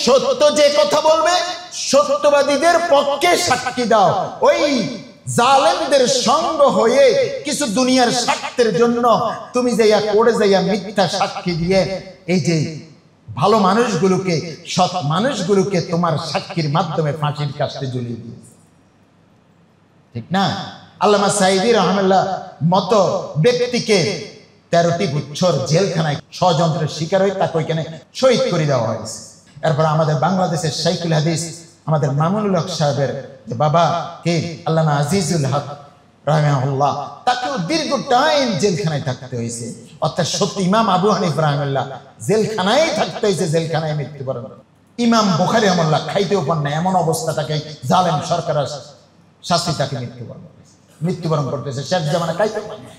সত্য যে কথা বলবে সত্যবাদীদের পক্ষে সাক্ষী দাও। ওই জালেমদের সঙ্গ হয়ে কিছু দুনিয়ার স্বার্থের জন্য তুমি যাইয়া করে যাইয়া মিথ্যা সাক্ষী দিয়ে এই যে ভালো মানুষগুলোকে, সৎ মানুষগুলোকে তোমার সাক্ষীর মাধ্যমে ফাঁসির কাস্তে ঝুলিয়ে দিয়েছে, ঠিক না? আল্লামা সাঈদী রাহমাতুল্লাহ মতো ব্যক্তিকে 13টি বছর জেলখানায় ষড়যন্ত্রের শিকার হয়ে তাকে ওইখানে শহীদ করে দেওয়া হয়েছে। এরপর আমাদের বাংলাদেশের শাইখুল হাদিস আমাদের মামুনুল হক সাহেবের বাবা কে আল্লামা আজিজুল হক রাহিমাহুল্লাহ, তাকেও দীর্ঘ টাইম জেলখানায় থাকতে হয়েছে। অর্থাৎ সত্যি ইমাম আবু হানিফা রাহিমাহুল্লাহ জেলখানায় থাকতে হয়েছে, জেলখানায় মৃত্যুবরণ। ইমাম বুখারী রাহিমাহুল্লাহ খাইতেও পান না, এমন অবস্থা তাকে জালেম সরকারের শাস্তি তাকে মৃত্যুবরণ করতেছে। শেষ জামানা খাইতেও পান না।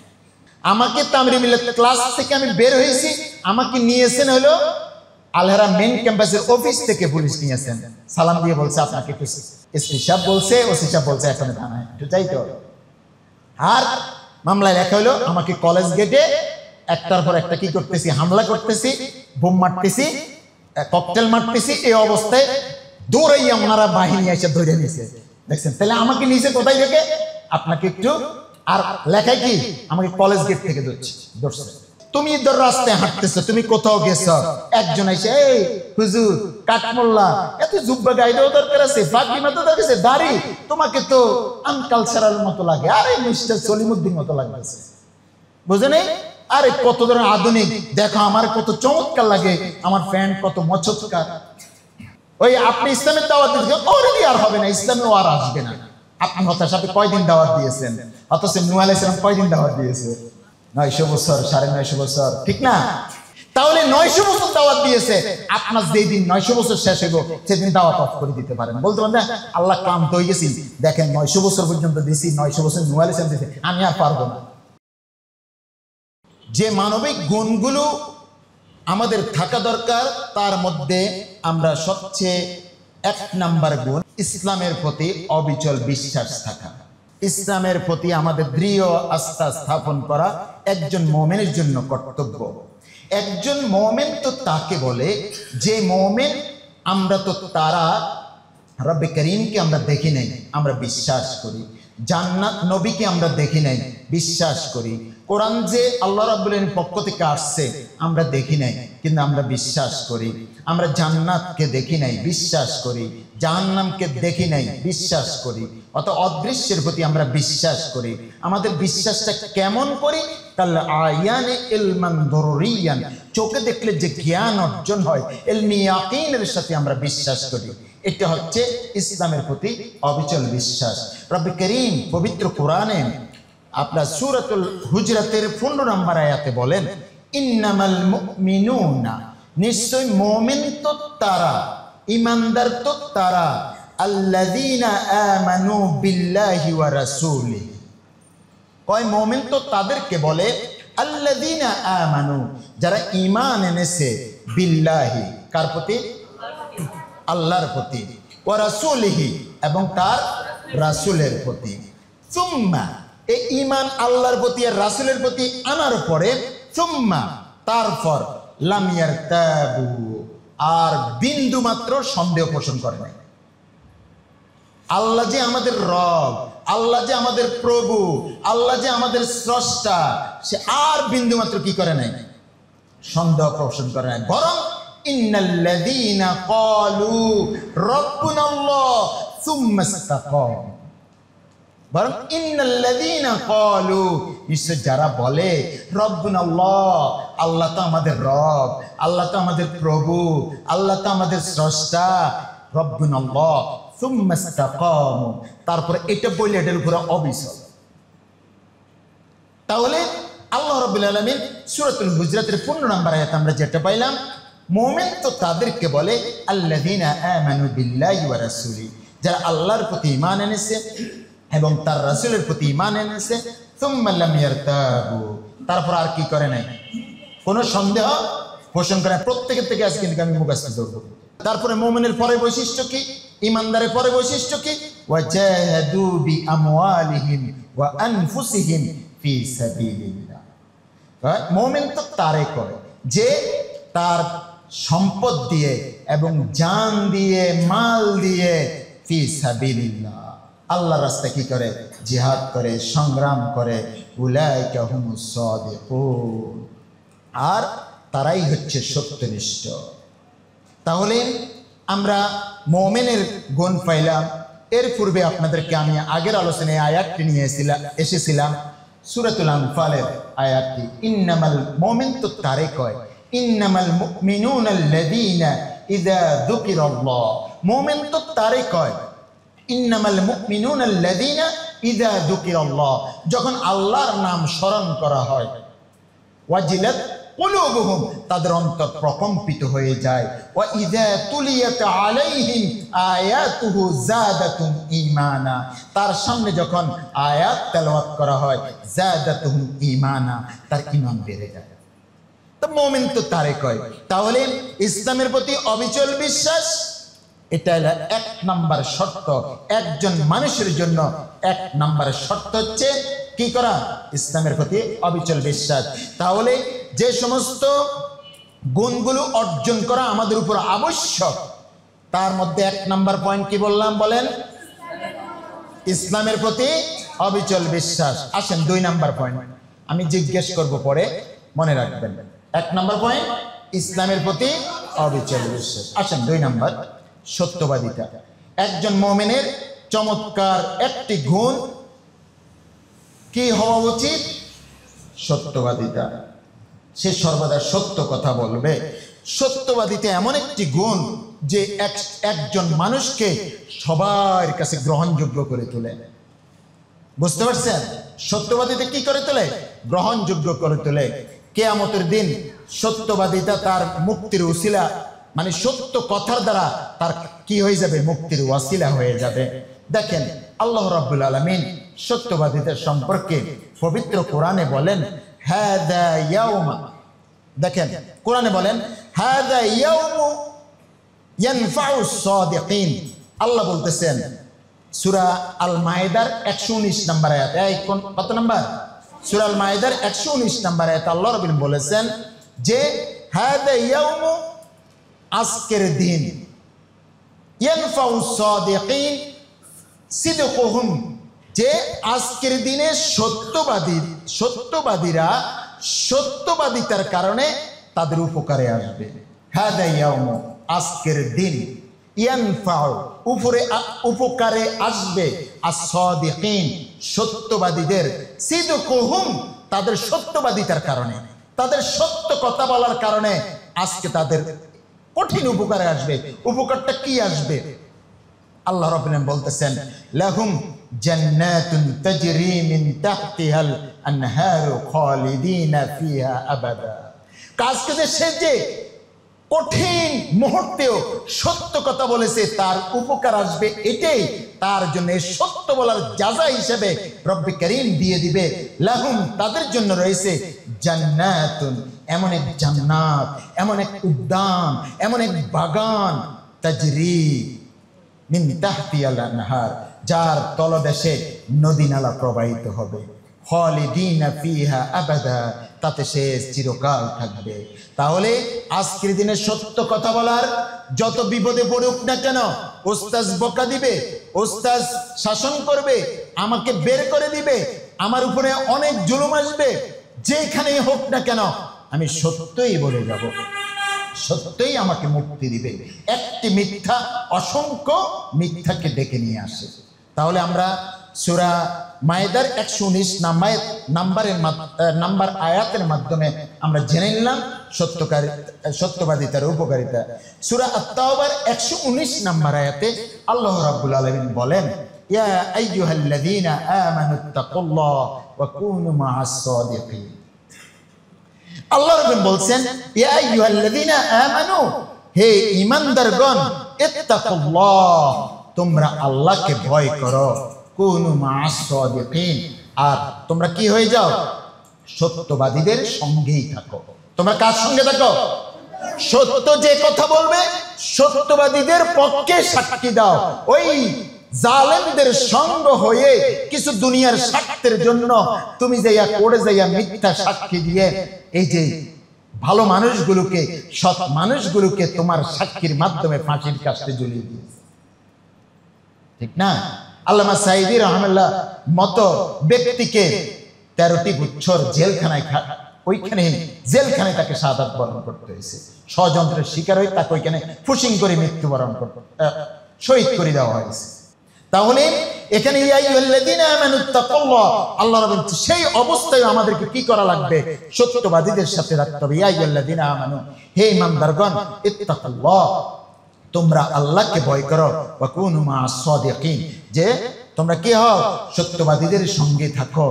আমাকে তামরি মিল্লাত ক্লাস থেকে আমি বের হয়েছি, আমাকে নিয়েছেন হলো আলহারা মেন ক্যাম্পাসের অফিস থেকে পুলিশ নিয়েছেন, সালাম দিয়ে বলছে আপনাকে একটু এসপি সাহেব বলছে, ওসি সাহেব বলছে এখন থানায় একটু যাইতে হবে। আর মামলায় লেখা হলো আমাকে কলেজ গেটে একটার পর একটা কি করতেছি, হামলা করতেছি, বোম মারতেছি, ককটেল মারতেছি। এই অবস্থায় দৌড়াইয়া ওনারা বাহিনী এসে ধরে নিয়েছে, দেখছেন? তাহলে আমাকে নিচে কোথায় থেকে আপনাকে একটু, আর লেখায় কি আমাকে কলেজ গেট থেকে ধরছে। তুমি ইধর রাস্তায় হাঁটতেছো, তুমি কোথাও গেছো, একজন এসে এই হুজুর কাঠমোল্লা এত জুব্বা গাইডেও দরকার আছে, ফাতিমা তো দরকার আছে, দাড়ি তোমাকে তো আনকালচারাল মতো লাগে, আরে মিস্টার সলিমুদ্দিন মতো লাগতেছে, বুঝে নেই? আরে কত ধরনের আধুনিক, দেখো আমার কত চমৎকার লাগে, আমার প্যান্ট কত মচৎকার। ওই আপনি ইসলামের দাওয়াত দিয়েছেন, অলরেডি আর হবে না, ইসলামেও আর আসবে না। আপনি হতাশ, আপনি কয়দিন দাওয়াত দিয়েছেন? অথচ নূহ আলাইহিস সালাম কয়দিন দাওয়াত দিয়েছে? 900 বছর, 950 বছর, ঠিক না? তাহলে 900 বছর দাওয়াত দিয়েছে, আপনার যেই দিন 900 বছর শেষ হইব সেদিন দাওয়াত অফ করে দিতে পারেন। বলতে পারেন আল্লাহ ক্লান্ত হয়ে গেছি, দেখেন 900 বছর পর্যন্ত দিয়েছি, 900 বছর নূহ আলাইহিস সালাম দিয়েছে, আমি আর পারবো না। যে মানবিক গুণগুলো আমাদের থাকা দরকার, তার মধ্যে আমরা সবচেয়ে 1 নাম্বার গুণ ইসলামের প্রতি অবিচল বিশ্বাস থাকা। ইসলামের প্রতি আমাদের দৃঢ় আস্থা স্থাপন করা একজন মুমিনের জন্য কর্তব্য। একজন মুমিন তো তাকে বলে যে মুমিন, আমরা তো তারা রব্বে করিমকে আমরা দেখি নাই, আমরা বিশ্বাস করি। জান্নাত নবীকে আমরা দেখি নাই, বিশ্বাস করি। কোরআন যে আল্লাহ রাব্বুল আলামিনের পক্ষ থেকে আসছে আমরা দেখি নাই, কিন্তু আমরা বিশ্বাস করি। আমরা জান্নাতকে দেখি নাই, বিশ্বাস করি। জাহান্নামকে দেখি নাই, বিশ্বাস করি। অত অদৃশ্যের প্রতি আমরা বিশ্বাস করি। আমাদের বিশ্বাসটা কেমন করি? কাল আয়ানে ইলমান দরুরিয়ান, চোখে দেখলে যে জ্ঞান অর্জন হয়, ইলমি ইয়াকিনের সাথে আমরা বিশ্বাস করি। এটা হচ্ছে ইসলামের প্রতি অবিচল বিশ্বাস। রব্বে করিম পবিত্র কোরআনে আপনার সূরাতুল হুজরাতের 15 নম্বর আয়াতে বলেন, ইন্নামাল মুমিনুনা, নিশ্চয় মুমিন তো তারা, ঈমানদার তো তারা, আল্লাযীনা আমানু বিল্লাহি ওয়া রাসূলিহি। কয় মুমিন তো তাদেরকে বলে আল্লাযীনা আমানু, যারা ঈমান এনেছে, বিল্লাহি কার প্রতি? আল্লাহর প্রতি, ওয়া রাসূলিহি এবং তার রাসূলের প্রতি। সুম্মা, এই ঈমান আল্লাহর প্রতি আর রাসূলের প্রতি আনার পরে, সুম্মা তারপর, লাম ইয়ারতাবু, আর বিন্দু মাত্র সন্দেহ পোষণ করে নাই। আল্লাহ যে আমাদের রব, আল্লাহ যে আমাদের প্রভু, আল্লাহ যে আমাদের স্রষ্টা, সে আর বিন্দু মাত্র কি করে নাই? সন্দেহ পোষণ করে নাই। বরং ইন্নাল্লাযীনা ক্বালু রাব্বুনাল্লাহ সুম্মা ইসতাকামু, বরং ইন্নাল্লাযীনা ক্বালু, নিশ্চয় যারা বলে রব্বুনাল্লাহ, আল্লাহ তো আমাদের রব, আল্লাহ তো আমাদের প্রভু, আল্লাহ তো আমাদের স্রষ্টা, রব্বুনাল্লাহ সুম্মা ইসতাকামু, তারপরে এটা বলে এটার উপরে অবিচল। তাহলে আল্লাহ রাব্বুল আলামিন সূরাতুল হুজরাতের 15 নম্বর আয়াতে আমরা যেটা পাইলাম, মুমিন তো তাদেরকে বলে আল্লাযীনা আমানু বিল্লাহি ওয়া রাসূলিহি, যারা আল্লাহর প্রতি ঈমান এনেছে এবং তার রাসূলের প্রতি ঈমান এনেছে, সুম্মা লাম ইয়ারতাবু, তারপর আর কি করে নাই? কোনো সন্দেহ পোষণ করে নাই। প্রত্যেকের থেকে আজকে কিন্তু আমি মুখস্থ করব। তারপরে মুমিনের পরে বৈশিষ্ট্য কি? ঈমানদারের পরে বৈশিষ্ট্য কি? ওয়াজাহাদু বিআমওয়ালিহিম ওয়া আনফুসিহিম ফি সাবিলিল্লাহ। মুমিন তো তারে করে যে তার সম্পদ দিয়ে এবং জান দিয়ে, মাল দিয়ে, ফি সাবিলিল্লাহ, আল্লাহর রাস্তায় কি করে? জিহাদ করে, সংগ্রাম করে। উলাইকা হুমুস সাদিকুন, আর তারাই হচ্ছে সত্যনিষ্ঠ। তাহলে আমরা মুমিনের গুণ পাইলাম। এর পূর্বে আপনাদেরকে আমি আগের আলোচনায় আয়াতটি নিয়ে এসেছিলাম, সূরাতুল আনফালের আয়াতটি। ইন্নামাল মুমিন তো তারে কয়, ইন্নামাল মুমিনুনা আল্লাযীনা ইযা যুকিরাল্লাহ, মুমিন তো তারে কয়, ইন্নামাল মুমিনুনা আল্লাযীনা ইযা যুকিরাল্লাহ, যখন আল্লাহর নাম স্মরণ করা হয়, ওয়াজিলাত কুলুবুহুম, তাদের অন্তর প্রকম্পিত হয়ে যায়, ওয়া ইযা তুলিয়াত আলাইহিম আয়াতুহু যাদাতুহুম ঈমানা, তার সামনে যখন আয়াত তেলাওয়াত করা হয়, যাদাতুহুম ঈমানা, তার ঈমান বেড়ে যায়। তো মুমিন তো তারে কয়। তাহলে ইসলামের প্রতি অবিচল বিশ্বাস, এটা হলো 1 নাম্বার শর্ত। একজন মানুষের জন্য 1 নাম্বার শর্ত হচ্ছে কি করা? ইসলামের প্রতি অবিচল বিশ্বাস। তাহলে যে সমস্ত গুণগুলো অর্জন করা আমাদের উপর আবশ্যক, তার মধ্যে 1 নাম্বার পয়েন্ট কি বললাম? বলেন, ইসলামের প্রতি অবিচল বিশ্বাস। আসেন 2 নাম্বার পয়েন্ট, আমি জিজ্ঞেস করব পরে, মনে রাখবেন। 1 নাম্বার পয়েন্ট ইসলামের প্রতি অবিচল বিশ্বাস। আসেন 2 নাম্বার, সত্যবাদিতা। একজন মুমিনের চমৎকার একটি গুণ কি হওয়া উচিত? সত্যবাদিতা। সে সর্বদা সত্য কথা বলবে। সত্যবাদিতা এমন একটি গুণ যে একজন মানুষকে সবার কাছে গ্রহণযোগ্য করে তোলে। বুঝতে পারছেন? সত্যবাদিতা কি করে তোলে? গ্রহণযোগ্য করে তোলে। কিয়ামতের দিন সত্যবাদিতা তার মুক্তির উসিলা, মানে সত্য কথার দ্বারা তার কি হয়ে যাবে? মুক্তির ওয়াসিলা হয়ে যাবে। দেখেন আল্লাহ রাব্বুল আলামিন সত্যবাদীদের সম্পর্কে পবিত্র কোরআনে বলেন, হাদা ইয়াউমা, দেখেন কোরআনে বলেন হাদা ইয়াউমু ইয়ানফাউস সাদিকিন। আল্লাহ বলতেছেন সূরা আল মায়েদার 119 নম্বর আয়াত। এই কত নম্বর? সূরা আল মায়েদার 119 নম্বর আয়াত আল্লাহ রাব্বুল বলেছেন যে হাদা ইয়াউমু, আজকের দিন, ইয়ানফাউস সাদিকিন সিদকুহুম, যে আজকের দিনে সত্যবাদীরা সত্যবাদিতার কারণে তাদের উপকারে আসবে। হাদা ইয়াউমু, আজকের দিন, ইয়ানফাউ, উপকারে আসবে, আস-সাদিকিন, সত্যবাদীদের, সিদকুহুম, তাদের সত্যবাদিতার কারণে, তাদের সত্য কথা বলার কারণে আজকে তাদের কঠিন উপকারে আসবে। উপকারটা কি আসবে? আল্লাহ রাব্বুল আলামিন বলতেছেন, লাহুম জান্নাতুন তাজরি মিন তাহতিহাল আনহারু খালিদিনা ফিহা আবাদা। আজকে যে সে যে কঠিন মুহূর্তেও সত্য কথা বলেছে, তার উপকার আসবে, এটাই তার জন্য সত্য বলার জাযা হিসেবে রব্বে কারীম দিয়ে দিবে। লাহুম, তাদের জন্য রয়েছে জান্নাতুন, এমন এক জান্নাত, এমন এক উদ্যান, এমন এক বাগান, তাজরি মিন তাহতিহাল আনহার, যার তলদেশে নদী নালা প্রবাহিত হবে, খালিদিনা ফিহা আবাদা, তাতে সে চিরকাল থাকবে। তাহলে আজকের দিনে সত্য কথা বলার, যত বিপদে পড়ুক না কেন, ওস্তাদ বকা দিবে, ওস্তাদ শাসন করবে, আমাকে বের করে দিবে, আমার উপরে অনেক জুলুম আসবে, যেখানেই হোক না কেন আমি সত্যই বলে যাব, সত্যই আমাকে মুক্তি দিবে। একটি মিথ্যা অসংখ্য মিথ্যাকে ডেকে নিয়ে আসে। তাহলে আমরা সূরা মায়েদার 119 নাম্বার আয়াতের মাধ্যমে আমরা জেনে নিলাম সত্যবাদিতার উপকারিতা। সূরা আত-তাওবার 119 নাম্বার আয়াতে আল্লাহ রাব্বুল আলামিন বলেন, ইয়া আইয়ুহাল্লাযীনা আমানুত্তাকুল্লাহ ওয়া কুনু মা'আস সাদিকিন। আল্লাহ রাব্বুল বলছেন, ইয়া আইয়ুহাল্লাযীনা আমানু, হে ঈমানদারগণ, ইত্তাকুল্লাহ, তোমরা আল্লাহকে ভয় করো, কুনু মা'আস সাদিকিন, আর তোমরা কি হয়ে যাও? সত্যবাদীদের সঙ্গেই থাকো। তোমরা কার সঙ্গে থাকো? সত্য যে কথা বলবে সত্যবাদীদের পক্ষে সাক্ষী দাও। ওই জালেমদের সঙ্গ হয়ে কিছু দুনিয়ার স্বার্থের জন্য তুমি যাইয়া করে যাইয়া মিথ্যা সাক্ষী দিয়ে এই যে ভালো মানুষগুলোকে, সৎ মানুষগুলোকে তোমার সাক্ষীর মাধ্যমে ফাঁসির কাস্টে ঝুলিয়ে দিয়েছে, ঠিক না? আল্লামা সাঈদী রাহমাতুল্লাহ মতো ব্যক্তিকে 13টি বছর জেলখানায়, ওইখানে জেলখানায় তাকে শাহাদাত বরণ করতে হয়েছে। ষড়যন্ত্রের শিকার হয়ে তাকে ওইখানে ফুসিং করে মৃত্যুবরণ শহীদ করে দেওয়া হয়েছে। তাহলে এখানে আল্লাহ রাব্বুল সেই অবস্থায় আমাদেরকে কি করা লাগবে? সত্যবাদীদের সাথে রাখতে হবে। হে ঈমানদারগণ, ইত্তাকুল্লাহ, তোমরা আল্লাহকে ভয় করো, ওয়া কুনু মা'আস সাদিকিন, যে তোমরা কি হও? সত্যবাদীদের সঙ্গে থাকো।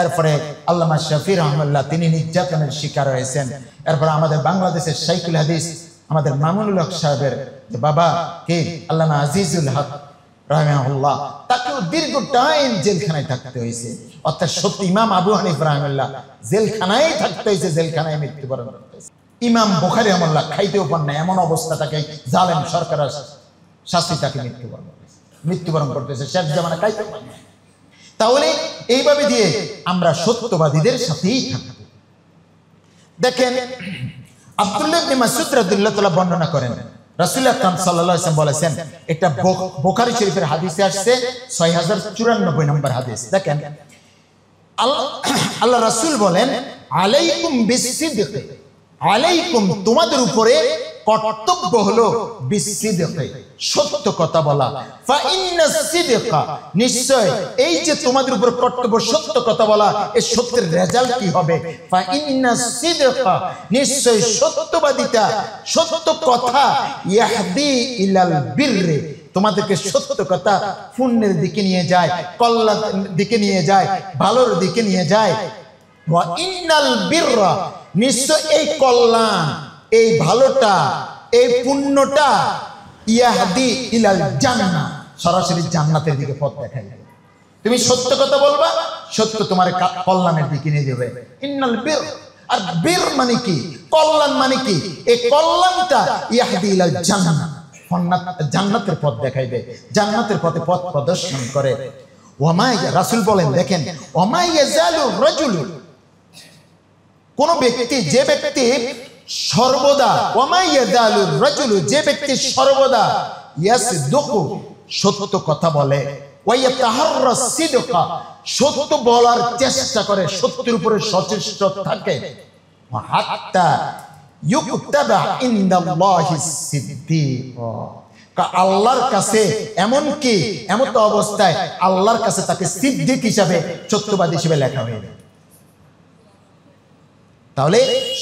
এরপরে আল্লামা শাফি রাহমাতুল্লাহ তিনি নির্যাতনের শিকার হয়েছেন। এরপরে আমাদের বাংলাদেশের শাইখুল হাদিস আমাদের মামুনুল হক সাহেবের যে বাবা কে আল্লামা আজিজুল হক রাহিমাহুল্লাহ, তাকেও দীর্ঘ টাইম জেলখানায় থাকতে হয়েছে। অর্থাৎ সত্যি ইমাম আবু হানিফা রাহিমাহুল্লাহ জেলখানায় থাকতে হয়েছে, জেলখানায় মৃত্যুবরণ করতে হয়েছে। ইমাম বুখারী রাহিমাহুল্লাহ খাইতেও পান না, এমন অবস্থা তাকে জালেম সরকারের শাস্তি তাকে মৃত্যুবরণ করতেছে, শেষ জামানা খাইতেও পান না। তাহলে এইভাবে দিয়ে আমরা সত্যবাদীদের সাথেই থাকব। দেখেন আব্দুল্লাহ ইবনে মাসউদ রাদিয়াল্লাহু তাআলা বর্ণনা করেন, রাসূল আকরাম সাল্লাল্লাহু আলাইহি ওয়াসাল্লাম বলেছেন, এটা বুখারী শরীফের হাদিসে আসছে 6094 নম্বর হাদিস। দেখেন আল্লাহ রাসূল বলেন, আলাইকুম বিসসিদক, আলাইকুম তোমাদের উপরে কর্তব্য হলো বিসসিদক, সত্য কথা বলা। ফা ইন্নাস সিদকা, নিশ্চয় এই যে তোমাদের উপর কর্তব্য সত্য কথা বলা, এই সত্যের রেজাল্ট কি হবে? ফা ইন্নাস সিদকা, নিশ্চয় সত্যবাদিতা, সত্য কথা, ইয়াহদি ইলাল বিররি, তোমাদেরকে সত্য কথা পুণ্যের দিকে নিয়ে যায়, কল্যাণের দিকে নিয়ে যায়, ভালোর দিকে নিয়ে যায়। ওয়া ইন্নাল বিররা, নিশ্চয় এই কল্যাণ, এই ভালোটা, এই পুণ্যটা, ইয়াহদি ইলাল জান্নাহ, সরাসরি জান্নাতের দিকে পথ দেখায়। তুমি সত্য কথা বলবা, সত্য তোমার কল্যাণের দিকে নিয়ে যাবে। ইন্নাল বির, আর বির মানে কি? কল্যাণ মানে কি? এই কল্যাণটা ইয়াহদি ইলাল জান্নাহ, জান্নাতের পথ দেখাইবে, জান্নাতের পথে পথ প্রদর্শন করে। ওয়ামাই, রাসূল বলেন, দেখেন, ওয়ামাই ইয়াজালু রাজুলু, কোন ব্যক্তি, যে ব্যক্তি সর্বদা, ওয়ামাই ইয়াজালু রাজুলু, যে ব্যক্তি সর্বদা ইয়াসদুকু, সত্য কথা বলে, ওয়া ইয়াতাহাররা সিদকা, সত্য বলার চেষ্টা করে, সত্যের উপরে সচেষ্ট থাকে, হাত্তা ইউকতাবা ইনদাল্লাহিস সিদ্দিক, আল্লাহর কাছে এমনকি এমত অবস্থায় আল্লাহর কাছে তাকে সিদ্দিক হিসাবে, সত্যবাদী হিসেবে লেখা হয়ে যায়। তাহলে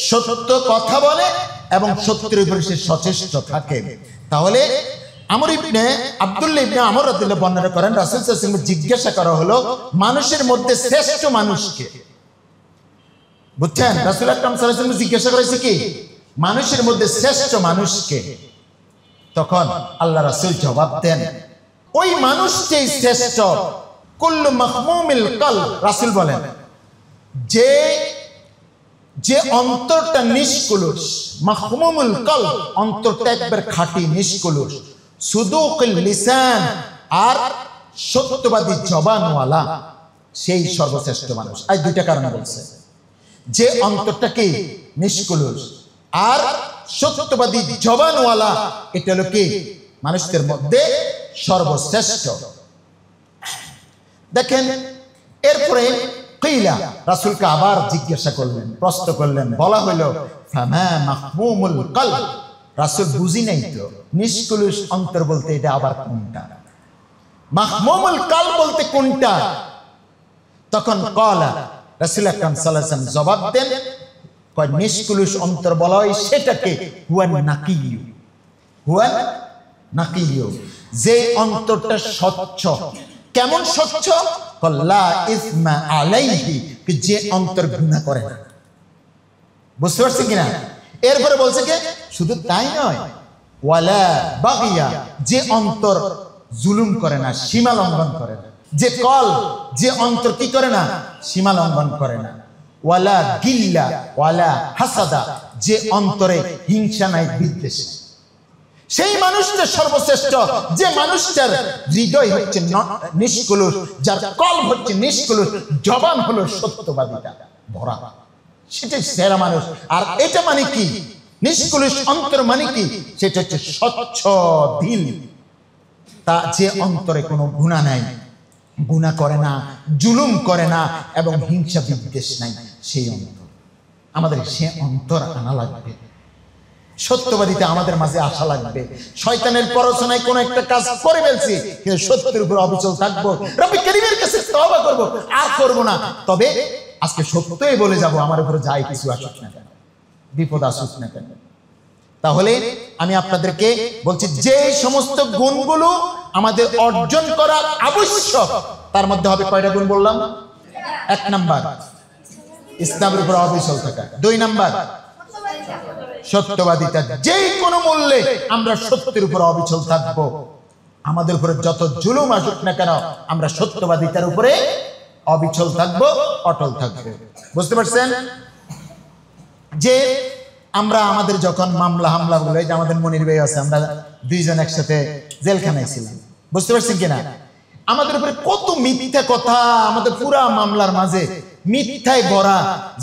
সত্য কথা বলে এবং সত্যের উপরে সে সচেষ্ট থাকে। তাহলে আব্দুল্লাহ ইবনে আমর রাদিয়াল্লাহু বর্ণনা করেন, রাসূল সাল্লাল্লাহু আলাইহি ওয়াসাল্লাম জিজ্ঞাসা করা হলো, মানুষের মধ্যে শ্রেষ্ঠ মানুষকে, বুঝছেন? রাসূল আকরাম সাল্লাল্লাহু আলাইহি ওয়াসাল্লাম জিজ্ঞাসা করেছে কি? মানুষের মধ্যে শ্রেষ্ঠ মানুষকে। তখন আল্লাহ রাসূল জবাব দেন, ওই মানুষটাই শ্রেষ্ঠ, কুল্লু মাহমুমিল কলব, রাসূল বলেন, যে অন্তরটা নিষ্কলুষ, মাহমুমুল কলব, অন্তরটা একবার খাঁটি নিষ্কলুষ, সুদুকুল লিসান, আর সত্যবাদী জবানওয়ালা, সেই সর্বশ্রেষ্ঠ মানুষ। আজ দুইটা কারণ বলছে, যে অন্তরটা কি নিষ্কলুষ আর সত্যবাদী জবানওয়ালা, এটা হলো কি মানুষদের মধ্যে সর্বশ্রেষ্ঠ। দেখেন এরপরে কিলা, রাসূলকে আবার জিজ্ঞাসা করলেন, প্রশ্ন করলেন, বলা হলো, ফামা মাহমুমুল কলব, রাসূল বুঝি নাই তো নিষ্কলুষ অন্তর বলতে এটা আবার কোনটা, মাহমুমুল কলব বলতে কোনটা? তখন কলা, রাসূল আকরাম সাল্লাল্লাহু আলাইহি ওয়াসাল্লাম জবাব দেন, কয় নিষ্কলুষ অন্তর বলা হয় সেটাকে হুয়ান নাকিয়্যু, হুয়ান নাকিয়্যু, যে অন্তরটা স্বচ্ছ। কেমন স্বচ্ছ? লা ইসমা আলাইহি, যে অন্তর গুনাহ করে না। বুঝতে পারছেন কিনা? এরপরে বলছে কি, শুধু তাই নয়, ওয়ালা বাগিয়া, যে অন্তর জুলুম করে না, সীমা লঙ্ঘন করে না, যে কল, যে অন্তর কি করে না, সীমা লঙ্ঘন করে না, ওয়ালা গিল্লা ওয়ালা হাসাদা, যে অন্তরে হিংসা নাই, বিদ্বেষ নাই, সেই মানুষটা সর্বশ্রেষ্ঠ, যে মানুষটার হৃদয় হচ্ছে নিষ্কলুষ, যার কলব হচ্ছে নিষ্কলুষ, জবান হলো সত্যবাদিতা ভরা, সেটাই সেরা মানুষ। আর এটা মানে কি? নিষ্কলুষ অন্তর মানে কি? সেটা হচ্ছে স্বচ্ছ দিল, তা যে অন্তরে কোনো গুনাহ নাই, গুনাহ করে না, জুলুম করে না এবং হিংসা বিদ্বেষ নাই, সেই অন্তর। আমাদের সে অন্তর আনা লাগবে। সত্যবাদিতা আমাদের মাঝে আসা লাগবে। শয়তানের প্ররোচনায় কোন একটা কাজ করে ফেলছি, কিন্তু সত্যের উপর অবিচল থাকবো, রব্বি কারীমের কাছে তওবা করব, আর করব না। তবে আজকে সত্যই বলে যাব, আমার উপরে যাই কিছু আসুক না কেন, বিপদ আসুক না কেন। তাহলে আমি আপনাদেরকে বলছি, যে সমস্ত গুণগুলো আমাদের অর্জন করা আবশ্যক, তার মধ্যে হবে কয়টা গুণ বললাম? 1 নাম্বার ইসলামের উপর অবিচল থাকা, 2 নাম্বার সত্যবাদিতা। যে কোনো মূল্যে আমরা সত্যের উপর অবিচল থাকবো। আমাদের উপরে যত জুলুম আসুক না কেন, আমরা সত্যবাদিতার উপরে অবিচল থাকবো, অটল থাকবো। বুঝতে পারছেন? যে আমরা আমাদের যখন মামলা হামলা বলে, যে আমাদের মনির ভাই আছে, আমরা 2 জন একসাথে জেলখানায় ছিলাম। বুঝতে পারছেন কিনা? আমাদের উপরে কত মিথ্যা কথা, আমাদের পুরা মামলার মাঝে মিথ্যায় ভরা।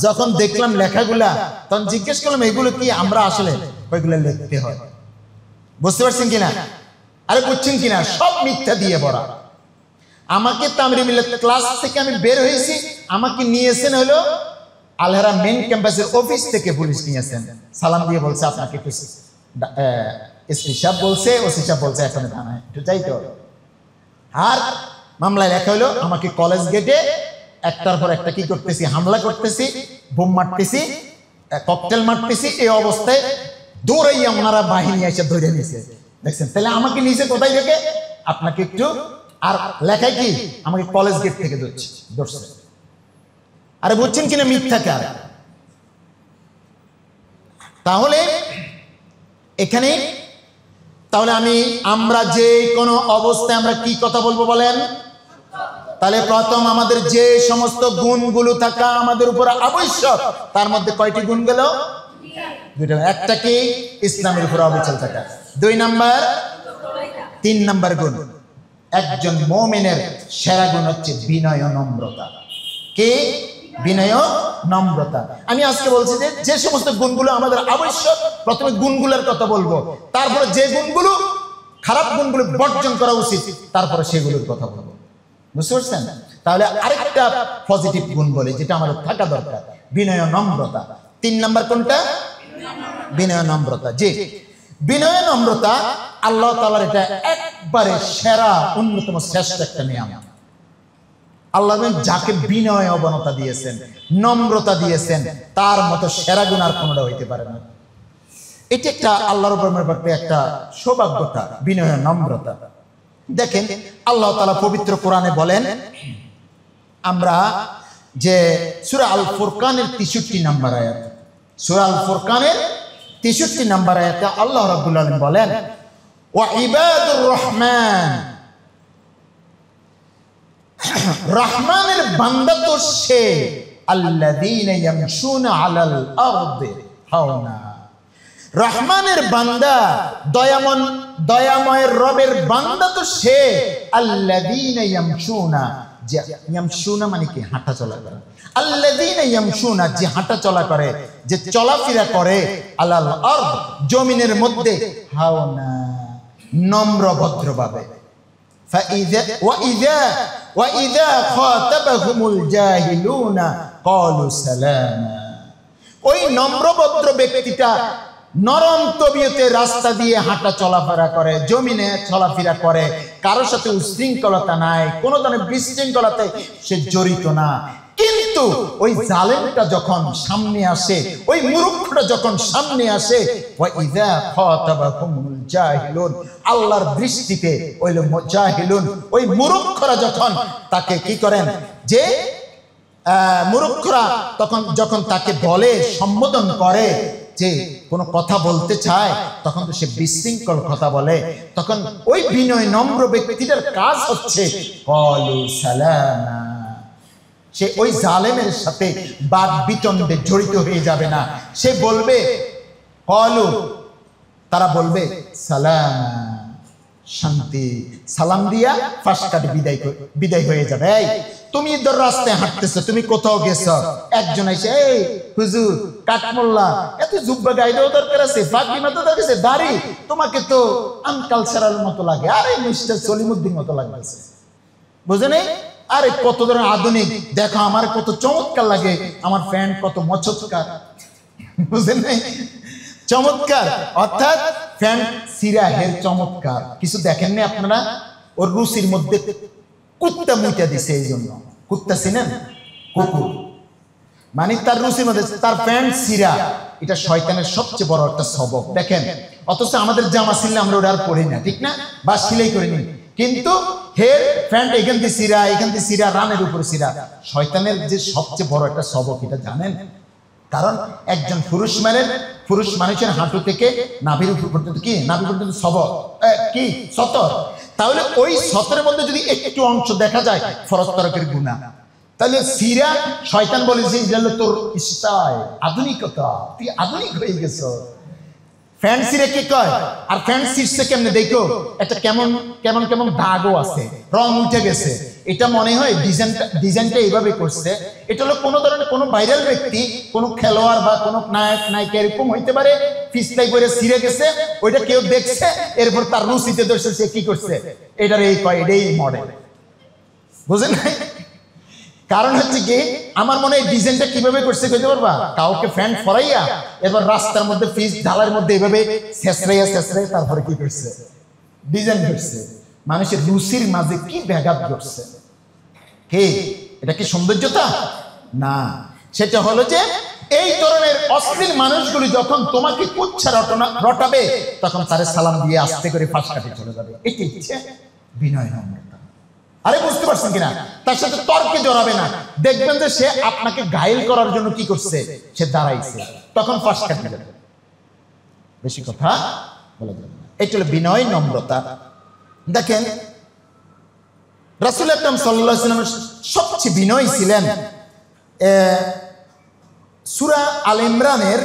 যখন দেখলাম লেখাগুলা, তখন জিজ্ঞেস করলাম এগুলো কি? আমরা আসলে ওইগুলো লিখতে হয়। বুঝতে পারছেন কিনা? আরে বুঝছেন কিনা? সব মিথ্যা দিয়ে ভরা। আমাকে তামরি মিল্লাত ক্লাস থেকে আমি বের হয়েছি, আমাকে নিয়েছেন হলো আলহারা মেন ক্যাম্পাসের অফিস থেকে পুলিশ নিয়েছেন, সালাম দিয়ে বলছে আপনাকে একটু এসপি সাহেব বলছে, ওসি সাহেব বলছে এখানে থানায় একটু যাইতে হবে। আর মামলায় লেখা হলো আমাকে কলেজ গেটে একটার পর একটা কি করতেছি, হামলা করতেছি, বোম মারতেছি, ককটেল মারতেছি। এই অবস্থায় দৌড়াইয়া ওনারা বাহিনী এসে ধরে নিয়েছে। দেখছেন? তাহলে আমাকে নিচে কোথায় রেখে আপনাকে একটু, আর লেখায় কি আমাকে কলেজ গেট থেকে ধরছে। আরে বুঝছেন কিনা মিথ্যাচার? তাহলে এখানে আমরা যে কোনো অবস্থায় আমরা কি কথা বলবো বলেন? তাহলে প্রথম আমাদের যে সমস্ত গুণগুলো থাকা আমাদের উপর আবশ্যক, তার মধ্যে কয়টি গুণ গেল? 2টা। একটা কি? ইসলামের উপর অবিচল থাকা। 2 নাম্বার, 3 নাম্বার গুণ, একজন মুমিনের সেরা গুণ হচ্ছে বিনয় ও নম্রতা। কি? বিনয় ও নম্রতা। আমি আজকে বলছি যে সমস্ত গুণগুলো আমাদের আবশ্যক, প্রথমে গুণগুলোর কথা বলবো, তারপরে যে গুণগুলো খারাপ, গুণগুলো বর্জন করা উচিত, তারপরে সেগুলোর কথা বলবো। বুঝতে পারছেন? তাহলে আরেকটা পজিটিভ গুণ বলে, যেটা আমাদের থাকা দরকার, বিনয় ও নম্রতা। 3 নাম্বার কোনটা? বিনয় ও নম্রতা। যে বিনয় নম্রতা আল্লাহ তাআলার এটা একবারে সেরা, অন্যতম শ্রেষ্ঠ একটা নিয়ামত। আল্লাহ যাকে বিনয় অবনতা দিয়েছেন, নম্রতা দিয়েছেন, তার মতো সেরা গুণ আর কোনটা হইতে পারে না। এটা একটা আল্লাহর উপর একটা সৌভাগ্যতা, বিনয় নম্রতা। দেখেন আল্লাহ তাআলা পবিত্র কোরআনে বলেন, আমরা যে সূরা আল ফুরকানের 63 নম্বর আয়াত, সূরা আল ফুরকানের 63 নম্বর আয়াতে আল্লাহ রাব্বুল আলামিন বলেন, ওয়া ইবাদুর রহমান, রহমানের বান্দা তো সে আল্লাযীনা ইয়ামশুনা আলাল আরদি হাওনা। রহমানের বান্দা, দয়াময়ের রবের বান্দা তো সে আল্লাযীনা ইয়ামশুনা, যে ইয়ামশুনা মানে কি? হাঁটা চলা করে। আল্লাযীনা ইয়ামশুনা, যে হাঁটা চলা করে, যে চলাফেরা করে, আলাল আরদ, জমিনের মধ্যে, হাওনা, নম্র ভদ্রভাবে। وَإِذَا خَاطَبَهُمُ الْجَاهِلُونَ قَالُوا سَلَامًا। ওই নম্রভদ্র ব্যক্তিটা নরম তবিয়তে রাস্তা দিয়ে হাঁটা চলাফেরা করে, জমিনে চলাফেরা করে, কারোর সাথে উশৃঙ্খলতা নাই, কোনো ধরনের বিশৃঙ্খলাতে সে জড়িত না। কিন্তু ওই জালেমটা যখন সামনে আসে, ওই মূর্খটা যখন সামনে আসে, ওয়াইযা খাতাবাহুমুল জাহিলুন, আল্লাহর দৃষ্টিতে ওই জাহিলুন, ওই মূর্খরা যখন তাকে কি করেন, যে মূর্খরা তখন যখন তাকে বলে, সম্বোধন করে, যে কোনো কথা বলতে চায়, তখন তো সে বিশৃঙ্খল কথা বলে। তখন ওই বিনয় নম্র ব্যক্তিটার কাজ হচ্ছে ক্বালু সালামা, সে ওই জালেমের সাথে বাদ বিতণ্ডে জড়িত হয়ে যাবে না। সে বলবে ক্বালু, তারা বলবে সালামা, শান্তি, সালাম দিয়া ফাঁসকাটে বিদায় হয়ে যাবে। তুমি ধর রাস্তায় হাঁটতেছো, তুমি কোথাও গেছো, একজন এসে এই হুজুর কাঠমোল্লা এত জুব্বা গাইদেও দরকার আছে, ফাতিমা তো দরকার আছে, দাড়ি তোমাকে তো আনকালচারাল মতো লাগে, আরে মিস্টার সলিমউদ্দিন মতো লাগতেছে, বুঝে নেই? আরে কত ধরনের আধুনিক, দেখো আমার কত চমৎকার লাগে, আমার প্যান্ট কত মচৎকার, বুঝেন নাই? চমৎকার অর্থাৎ প্যান্ট সিরা হের চমৎকার, কিছু দেখেননি আপনারা? ওর রুচির মধ্যে কুত্তা মুইটা দিছে, এই জন্য কুত্তা চিনেন? কুকুর মানে তার রুচির মধ্যে তার প্যান্ট সিরা, এটা শয়তানের সবচেয়ে বড় একটা সবক। দেখেন, অথচ আমাদের জামা ছিললে আমরা ওটা আর পরি না, ঠিক না? বা সিলাই করে নিই, কিন্তু হের প্যান্ট এখান থেকে সিরা, এখান থেকে সিরা, রানের উপরে সিরা। শয়তানের যে সবচেয়ে বড় একটা সবক, এটা জানেন? কারণ একজন পুরুষ মানুষের হাঁটু থেকে নাভির উপর পর্যন্ত কি, নাভি পর্যন্ত সবক কি সতর, তাহলে ওই সতরের মধ্যে যদি একটু অংশ দেখা যায় ফরজ তরকের গুনাহ। তাহলে সিরা শয়তান বলেছে যে তোর স্টাইল, আধুনিকতা, তুই আধুনিক হয়ে গেছ। ফ্যান্সিরে কি কয়? আর ফ্যান্সিরছে কেমনে দেখো, একটা কেমন কেমন কেমন দাগও আছে, রং উঠে গেছে। এটা মনে হয় ডিজাইনটা এইভাবে করছে। এটা হলো কোনো ধরনের কোনো ভাইরাল ব্যক্তি, কোনো খেলোয়াড় বা কোনো নায়ক নায়িকা এরকম হইতে পারে, পিছলাই করে ছিঁড়ে গেছে, ওইটা কেউ দেখছে, এরপর তার রুচিতে ধরছে, সে কি করছে, এটার এই কয় এটাই মডেল, বুঝেন? কারণ হচ্ছে কি, আমার মনে হয় ডিজাইনটা কিভাবে করছে কইতে পারবা? কাউকে প্যান্ট ফরাইয়া এবার রাস্তার মধ্যে পিচ ঢালার মধ্যে এইভাবে ছেঁচড়াইয়া তারপরে কি করছে, ডিজাইন করছে। মানুষের রুচির মাঝে কি ব্যাঘাত ঘটছে, কে এটা কি সৌন্দর্যতা? না, সেটা হলো যে এই ধরনের অশ্লীল মানুষগুলি যখন তোমাকে কুচ্ছা রটাবে, তখন তারে সালাম দিয়ে আস্তে করে পাশ কাটে চলে যাবে। এটি হচ্ছে বিনয় নম্রতা। আরে বুঝতে পারছেন কিনা? তার সাথে তর্কে জড়াবে না, দেখবেন যে সে আপনাকে ঘায়েল করার জন্য কি করছে, সে দাঁড়াইছে, তখন পাশ কাটে যাবে, বেশি কথা বলা যাবে না। এটা হলো বিনয় নম্রতা। দেখেন রাসূল আকরাম সাল্লাল্লাহু আলাইহি ওয়াসাল্লাম সবচেয়ে বিনয়ী ছিলেন। সূরা আল ইমরানের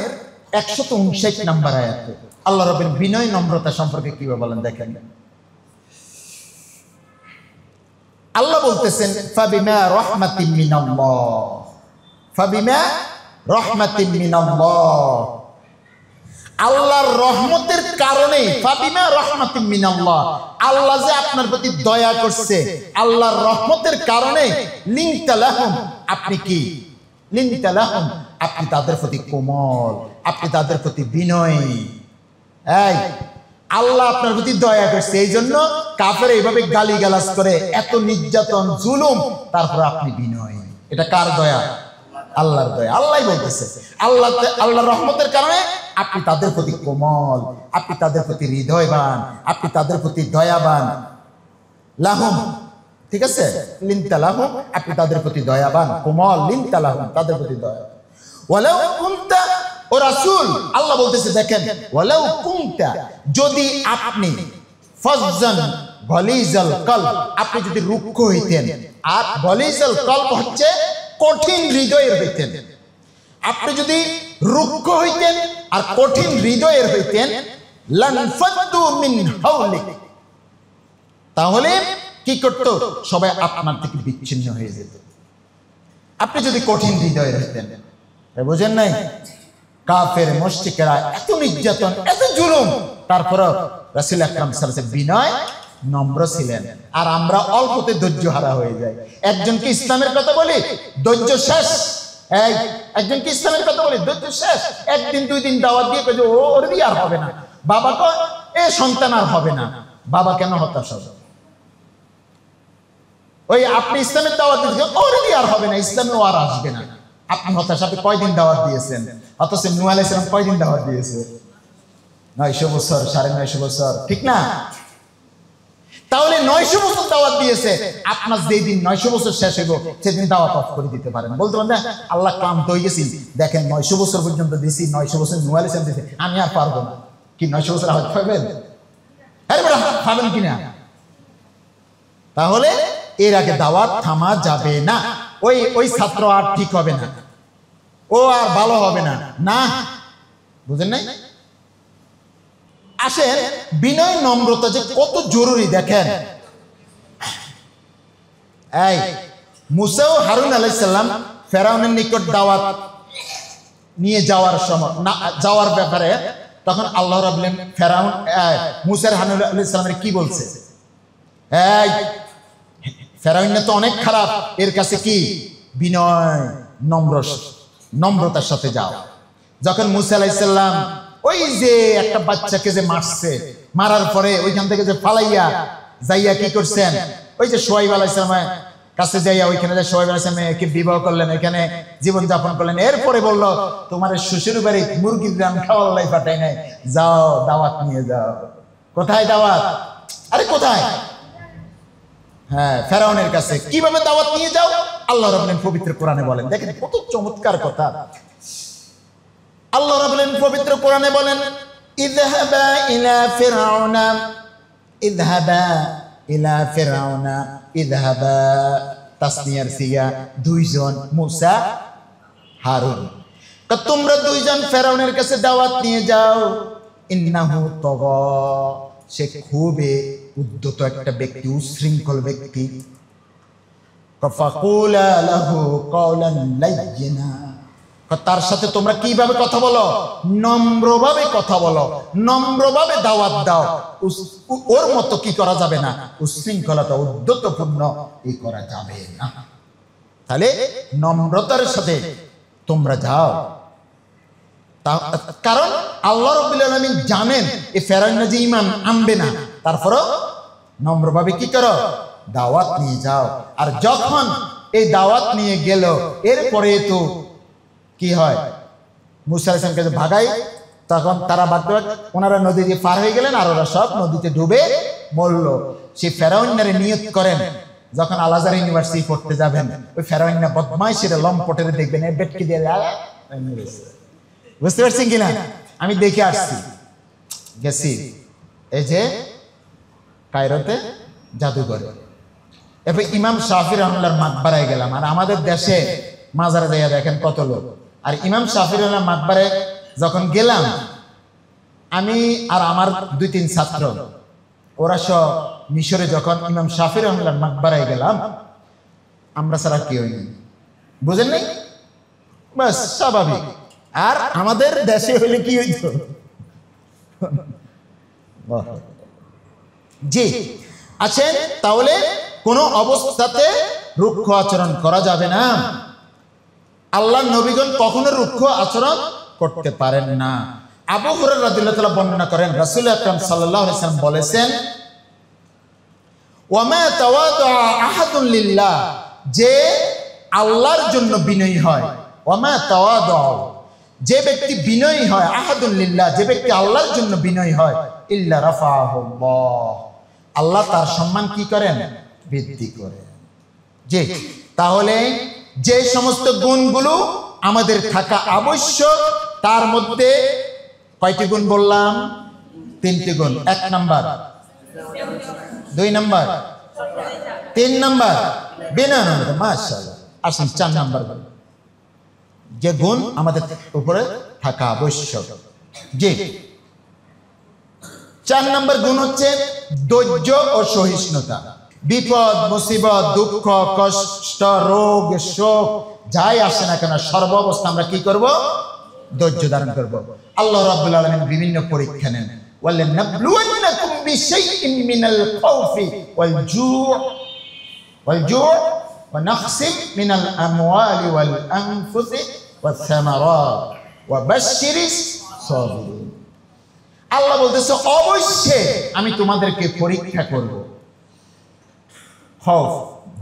159 নম্বর আয়াতে আল্লাহ রাব্বুল বিনয় নম্রতা সম্পর্কে কিভাবে বলেন দেখেন। আল্লাহ বলতেছেন, ফাবিমা রাহমাতিন মিনাল্লাহ, ফাবিমা রাহমাতিন মিনাল্লাহ, আল্লাহর রহমতের কারণে, ফাবিমা রাহমাতিন মিনাল্লাহ, আল্লাহ যে আপনার প্রতি দয়া করছে, আল্লাহর রহমতের কারণে, লিনতা লাহুম, আপনি কি, লিনতা লাহুম, আপনি তাদের প্রতি কোমল, আপনি তাদের প্রতি বিনয়ী। এই আল্লাহ আপনার প্রতি দয়া করছে, এই জন্য কাফের এইভাবে গালিগালাজ করে, এত নির্যাতন জুলুম, তারপর আপনি বিনয়ী। এটা কার দয়া? আল্লাহর দয়া। আল্লাহই বলতেছে আল্লাহর রহমতের কারণে আপনি তাদের প্রতি কোমল, আপনি তাদের প্রতি হৃদয়বান, আপনি তাদের প্রতি দয়াবান। লাহুম, ঠিক আছে, লিনতা লাহুম, আপনি তাদের প্রতি দয়াবান, কোমল, লিনতা লাহুম, তাদের প্রতি দয়া। ওয়ালাউ কুনতা, ও রাসূল আল্লাহ বলতেছে দেখেন, ওয়ালাউ কুনতা, যদি আপনি, ফাজ্জান গালিজাল কলব, আপনি যদি রুক্ষ হইতেন, আর গালিজাল কলব হচ্ছে কঠিন হৃদয়ের হইতেন, আপনি যদি রুক্ষ হইতেন আর কঠিন হৃদয়ের হইতেন, লানফাদ্দু মিন হাওলিক, তাহলে কি করত? সবাই আপনার থেকে বিচ্ছিন্ন হয়ে যেত। আপনি যদি কঠিন হৃদয়ের হইতেন, বুঝেন নাই? কাফের মুশরিকরা এত নির্যাতন, এত জুলুম, তারপরে রাসূল আকরাম সাল্লাল্লাহু আলাইহি ওয়াসাল্লাম বিনয় নম্র ছিলেন। আর আমরা অল্পতে ধৈর্য হারা হয়ে যাই। একজনকে ইসলামের কথা বলি, ধৈর্য শেষ। একজনকে ইসলামের কথা বলি, ধৈর্য শেষ। একদিন দুই দিন দাওয়াত দিয়ে কই যে ওর দিয়ে আর হবে না, বাবা কয় এ সন্তান আর হবে না। বাবা কেন হতাশ হবে? ওই আপনি ইসলামের দাওয়াত দিয়েছেন, ওর দিয়ে আর হবে না, ইসলামে ও আর আসবে না, আপনি হতাশ। আপনি কয়দিন দাওয়াত দিয়েছেন? অথচ নূহ আলাইহিস সালাম কয়দিন দাওয়াত দিয়েছে? 900 বছর, 950 বছর, ঠিক না? তাহলে 900 বছর দাওয়াত দিয়েছে, আপনার যেই দিন 900 বছর শেষ হইব সেদিন দাওয়াত অফ করে দিতে পারেন। বলতে পারেন না আল্লাহ ক্লান্ত হয়ে গেছি, দেখেন 900 বছর পর্যন্ত দিছি, 900 বছর নূহ আলাইহিস সালাম দিয়েছে, আমি আর পারবো না। কি 900 বছর হয়তো পাবেন? আরে বড় পাবেন কিনা? তাহলে এর আগে দাওয়াত থামা যাবে না। ওই ছাত্র আর ঠিক হবে না, ও আর ভালো হবে না, না, বুঝেন নাই? আসেন, বিনয় নম্রতা যে কত জরুরি দেখেন। এই মুসা ও হারুন আলাইহিস সালাম ফেরাউনের নিকট দাওয়াত নিয়ে যাওয়ার সময় না যাওয়ার ব্যাপারে তখন আল্লাহ রাব্বুল আলামিন ফেরাউন মুসা আর হারুন আলাইহিস সালামের কি বলছে, এই ফেরাউন তো অনেক খারাপ, এর কাছে কি বিনয় নম্রতার সাথে যাও। যখন মুসা আলাইহিস সালাম ওই যে একটা বাচ্চাকে যে মারছে, মারার পরে ওইখান থেকে যে ফালাইয়া যাইয়া কি করছেন, ওই যে শুআয়ব আলাইহিস সালামের কাছে যাইয়া ওইখানে যে শুআয়ব আলাইহিস সালামকে বিবাহ করলেন, এখানে জীবন যাপন করলেন। এরপরে বলল তোমার শ্বশুর বাড়ি মুরগির রান খাওয়ার লাই পাঠাই নাই, যাও দাওয়াত নিয়ে যাও। কোথায় দাওয়াত? আরে কোথায়? হ্যাঁ, ফেরাউনের কাছে। কিভাবে দাওয়াত নিয়ে যাও? আল্লাহ রাব্বুল আলামিন পবিত্র কোরআনে বলেন, দেখেন কত চমৎকার কথা। আল্লাহ রাব্বুল আলামিন পবিত্র কোরআনে বলেন, ইযহাবা ইলা ফিরআউনা ইযহাবা ইলা ফিরআউনা ইযহাবা, তাসনিয়ার সিগা, দুইজন, মুসা হারুন। তোমরা দুইজন ফেরাউনের কাছে দাওয়াত নিয়ে যাও। ইন্নাহু তাগা, সে খুবই উদ্ধত একটা ব্যক্তি, উশৃঙ্খল ব্যক্তি। ফাকুলা লাহু কাওলান লাইয়িনা, তার সাথে তোমরা কিভাবে কথা বলো? নম্রভাবে কথা বলো, নম্রভাবে দাওয়াত দাও। ওর মতো কি করা যাবে না, উশৃঙ্খলতা উদ্ধতপূর্ণ এই করা যাবে না। তাহলে নম্রতার সাথে তোমরা যাও, কারণ আল্লাহ রাব্বুল আলামিন জানেন এই ফেরাউন যে ঈমান আনবে না, তারপরও নম্রভাবে কি করো, দাওয়াত নিয়ে যাও। আর যখন এই দাওয়াত নিয়ে গেল, এরপরে তো কি হয়, মুসা আলাইহিস সালামকে ভাগাই, তখন তারা ভাগতে ওনারা নদী দিয়ে পার হয়ে গেলেন, আর ওরা সব নদীতে ডুবে মরল। সেই ফেরাউনের নিয়ত করেন যখন আল আজহার ইউনিভার্সিটি পড়তে যাবেন, ওই ফেরাউন বদমাইশের লম্পটের দেখবেন বেটকে দিয়ে মেরেছে। বুঝতে পারছেন কিনা? আমি দেখে আসছি, গেছি এই যে কায়রোতে জাদুঘরে, এরপর ইমাম শাফি রাহমাতুল্লাহর মাকবারায় গেলাম। আর আমাদের দেশে মাজারে যাইয়া দেখেন কত লোক। আর ইমাম শাফি রাহমাতুল্লাহর মাকবারে যখন গেলাম, আমি আর আমার 2-3 ছাত্র, ওরা সব মিশরে যখন ইমাম শাফি রাহমাতুল্লাহর মাকবারায় গেলাম, আমরা ছাড়া কেউ নেই, বুঝেন নাই? বাস স্বাভাবিক। আর আমাদের দেশে হইলে কি হইতো, জি আছেন। তাহলে কোন অবস্থাতে রুক্ষ আচরণ করা যাবে না। আল্লাহর নবীগণ কখনো রুক্ষ আচরণ করতে পারেন না। আবু হুরায়রা রাদিয়াল্লাহু তাআলা বর্ণনা করেন, রাসূল আকরাম সাল্লাল্লাহু আলাইহি ওয়াসাল্লাম বলেছেন, ওয়ামা তাওয়াদা আহাদুন লিল্লাহ, যে আল্লাহর জন্য বিনয়ী হয়, ওয়ামা তাওয়াদা, যে ব্যক্তি বিনয়ী হয়, আহাদুন লিল্লাহ, যে ব্যক্তি আল্লাহর জন্য বিনয়ী হয়, ইল্লা রাফাহুল্লাহ, আল্লাহ তার সম্মান কি করেন, বৃদ্ধি করেন। জি, তাহলে যে সমস্ত গুণগুলো আমাদের থাকা আবশ্যক, তার মধ্যে কয়টি গুণ বললাম? 3টি গুণ। 1 নাম্বার, 2 নাম্বার, 3 নাম্বার বিনয়। মাশাআল্লাহ। আসুন 4 নাম্বার গুণ, যে গুণ আমাদের উপরে থাকা আবশ্যক। জি, 4 নাম্বার গুণ হচ্ছে ধৈর্য ও সহিষ্ণুতা। বিপদ, মুসিবত, দুঃখ, কষ্ট, রোগ, শোক যাই আসে না কেন, সর্বাবস্থা আমরা কি করব? ধৈর্য ধারণ করব। আল্লাহ রাব্বুল আলামিন বিভিন্ন পরীক্ষা নেন, ওয়াল্লা নাবলুওয়ান্নাকুম বিশাইইন মিনাল খাউফি ওয়াল জু' ওয়া নাকসিম মিনাল আমওয়ালি ওয়াল আনফুসি ওয়াস সামারাত ওয়া বাশশিরিস সাবিরিন। আল্লাহ বলতেছে অবশ্যই আমি তোমাদেরকে পরীক্ষা করব। খৌফ,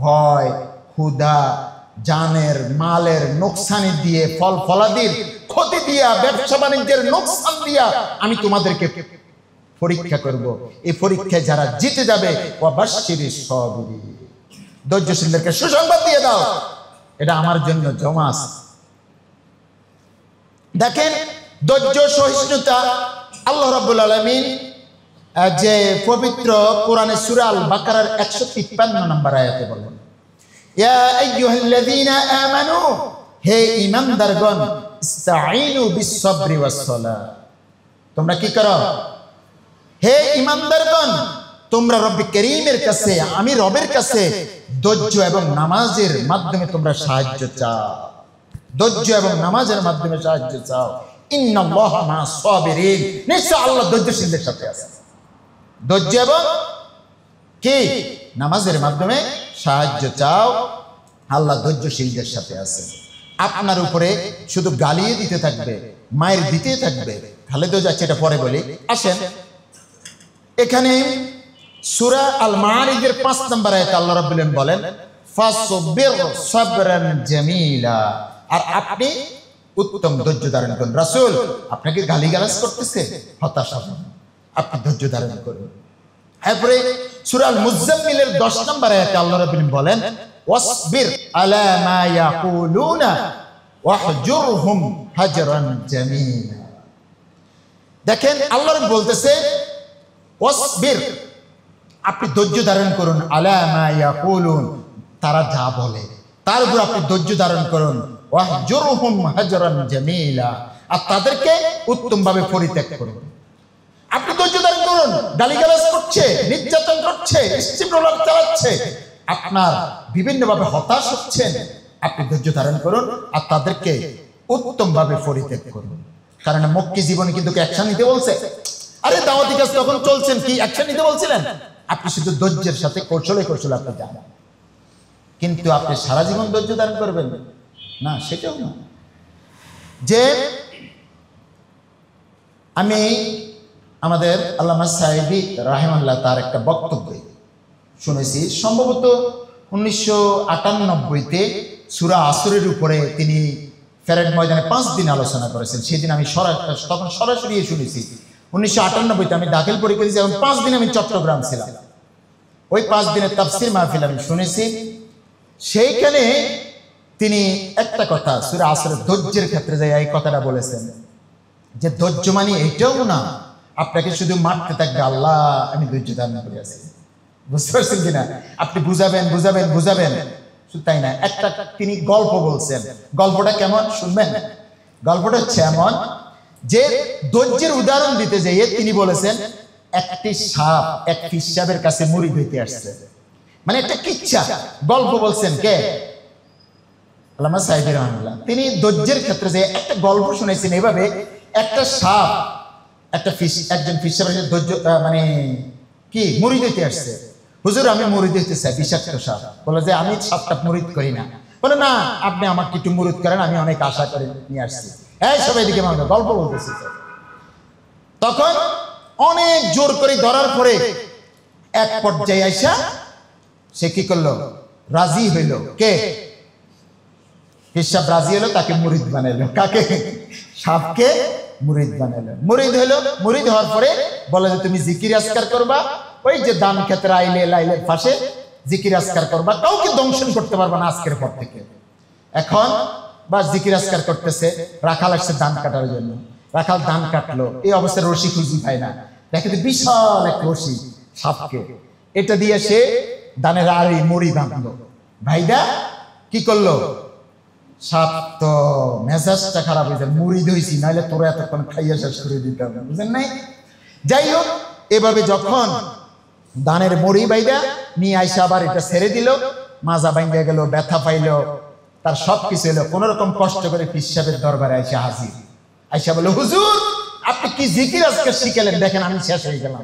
ভয়, ক্ষুধা, জানের মালের নোকসানি দিয়ে, ফল ফলাদির ক্ষতি দিয়া, ব্যবসা বাণিজ্যের নোকসান দিয়া আমি তোমাদেরকে পরীক্ষা করব। এই পরীক্ষায় যারা জিতে যাবে, ওয়া বাশশিরিস সাবিরিন, ধৈর্যশীলদেরকে সুসংবাদ দিয়ে দাও, এটা আমার জন্য জমা আছে। দেখেন ধৈর্য সহিষ্ণুতা আল্লাহ রাব্বুল আলামিন যে পবিত্র কোরআনে সূরা আল বাকারার 153 নম্বর আয়াতে বলেন, ইয়া আইয়ুহাল্লাযীনা আমানু, হে ঈমানদারগণ, ইসতাঈনু বিস-সাবরি ওয়াস-সালাহ, তোমরা কি করো? হে ঈমানদারগণ, তোমরা রব্বি করিমের কাছে, আমি রবের কাছে ধৈর্য এবং নামাজের মাধ্যমে তোমরা সাহায্য চাও, ধৈর্য এবং নামাজের মাধ্যমে সাহায্য চাও। ইন্নাল্লাহা মা'আস সাবিরিন, নিশ্চয় আল্লাহ ধৈর্যশীলদের সাথে আছে। ধৈর্য এবং কি নামাজের মাধ্যমে সাহায্য চাও, আল্লাহ ধৈর্যশীলদের সাথে আছে। আপনার উপরে শুধু গালিয়ে দিতে থাকবে, মায়ের দিতে থাকবে, খালেদও যাচ্ছে, এটা পরে বলি। আসেন এখানে সূরা আল মাআরিজের 5 নম্বর আয়াতে আল্লাহ রাব্বুল আলামিন বলেন ফাসবির সাবরান জামিলা, আর আপনি উত্তম ধৈর্য ধারণ করুন। রাসূল আপনাকে গালিগালাজ করতেছে, হতাশা আপনি ধৈর্য ধারণ করুন। এরপরে সূরা আল মুজাম্মিলের 10 নম্বর আয়াতে আল্লাহ রাব্বুল আলামিন বলেন ওয়াসবির আলা মা ইয়াকুলুনা ওয়াহজুরহুম হাজরান জামিলা। দেখেন আল্লাহ বলতেছে ওয়াসবির, আপনি ধৈর্য ধারণ করুন, আলা মা ইয়াকুলুন, তারা যা বলে তার উপর আপনি ধৈর্য ধারণ করুন। ওয়াহজুরহুম হাজরান জামিলা, আর তাদেরকে উত্তমভাবে পরিত্যাগ করুন। আপনি ধৈর্য ধারণ করুন, গালিগালাজ করছে, নির্যাতন করছে, স্টিমরোলার চালাচ্ছে, আপনার বিভিন্নভাবে হতাশ হচ্ছেন, আপনি ধৈর্য ধারণ করুন আর তাদেরকে উত্তমভাবে পরিত্যাগ করুন। কারণ মক্কি জীবনে কিন্তু অ্যাকশন নিতে বলছে। আরে দাওয়াতি কাজ তখন চলছেন, কি অ্যাকশন নিতে বলছিলেন? আপনি শুধু ধৈর্যের সাথে কৌশলে কৌশলে আপনি যান, কিন্তু আপনি সারা জীবন ধৈর্য ধারণ করবেন না, সেটাও না। যে আমি আমাদের আল্লামা সাঈদী রাহিমাহুল্লাহ তার একটা বক্তব্য শুনেছি, সম্ভবত 1998-তে সূরা আসরের উপরে তিনি প্যারেড ময়দানে 5 দিন আলোচনা করেছেন। সেদিন আমি তখন সরাসরি শুনেছি। 1998-তে আমি দাখিল পরীক্ষা দিয়েছি এবং 5 দিন আমি চট্টগ্রাম ছিলাম। ওই 5 দিনের তাফসীর মাহফিল আমি শুনেছি। সেইখানে তিনি একটা কথা সূরা আসরের ধৈর্যের ক্ষেত্রে যাই এই কথাটা বলেছেন যে ধৈর্য মানে এইটাও না আপনাকে শুধু মারতে থাকবে আল্লাহ আমি ধৈর্য ধারণ করে আছি। বুঝতে পারছেন কিনা? আপনি বুঝাবেন বুঝাবেন বুঝাবেন, শুধু তাই না, একটা তিনি গল্প বলছেন। গল্পটা কেমন শুনবেন? গল্পটা হচ্ছে এমন যে ধৈর্যের উদাহরণ দিতে যেয়ে তিনি বলেছেন একটি সাপ এক ফিসাবের কাছে মুরিদ হইতে আসছে, মানে একটা কিচ্ছা গল্প বলছেন কে? আল্লামা সাঈদী রাহিমাহুল্লাহ। তিনি ধৈর্যের ক্ষেত্রে যে একটা গল্প শুনেছেন এভাবে, একটা সাপ একজন ফিসাবের ধৈর্য মানে কি মুরিদ হইতে আসছে। হুজুর আমি মুরিদ হইতে চাই, বিষাক্ত সাপ। বলে যে আমি সাপটা মুরিদ করি না। বলে না আপনি আমাকে একটু মুরিদ করেন, আমি অনেক আশা করে নিয়ে আসছি। এই সবাই দিকে মানুষ গল্প বলতেছি। তখন অনেক জোর করে ধরার পরে এক পর্যায়ে আইসা সে কি করলো? রাজি হইল। কে? ফিসাব রাজি হলো, তাকে মুরিদ বানাইলো। কাকে? সাপকে মুরিদ বানাইলো। মুরিদ হইলো। মুরিদ হওয়ার পরে বলে যে তুমি জিকির আজকার করবা, ওই যে দান ক্ষেত্রে আইলে লাইলের পাশে জিকির আজকার করবা, কাউকে দংশন করতে পারবা না আজকের পর থেকে। এখন বাস জিকির আজকার করতেছে, রাখাল আসছে ধান কাটার জন্য। রাখাল ধান কাটলো, এই অবস্থায় রশি খুঁজি পায় না, দেখে বিশাল এক রশি সাপকে, এটা দিয়ে সে ধানের আড়ি মুড়ি বাঁধলো। ভাইদা কি করলো? সাপ তো মেজাজটা খারাপ হয়ে যায়, মুড়ি ধইছি নাহলে তোরা এতক্ষণ খাইয়া শেষ করে দিতাম, বুঝলেন নাই? যাই হোক, এভাবে যখন ধানের মুড়ি বাইদা নিয়ে আইসা আবার এটা ছেড়ে দিল, মাজা বাইন্দা গেল, ব্যথা পাইলো, তার সবকিছু এলো, কোন রকম কষ্ট করে ফিসাবের দরবারে আইসা হাজির। আইসা বলল হুজুর আপনি কি জিকির আজকার শিখালেন, দেখেন আমি শেষ হয়ে গেলাম।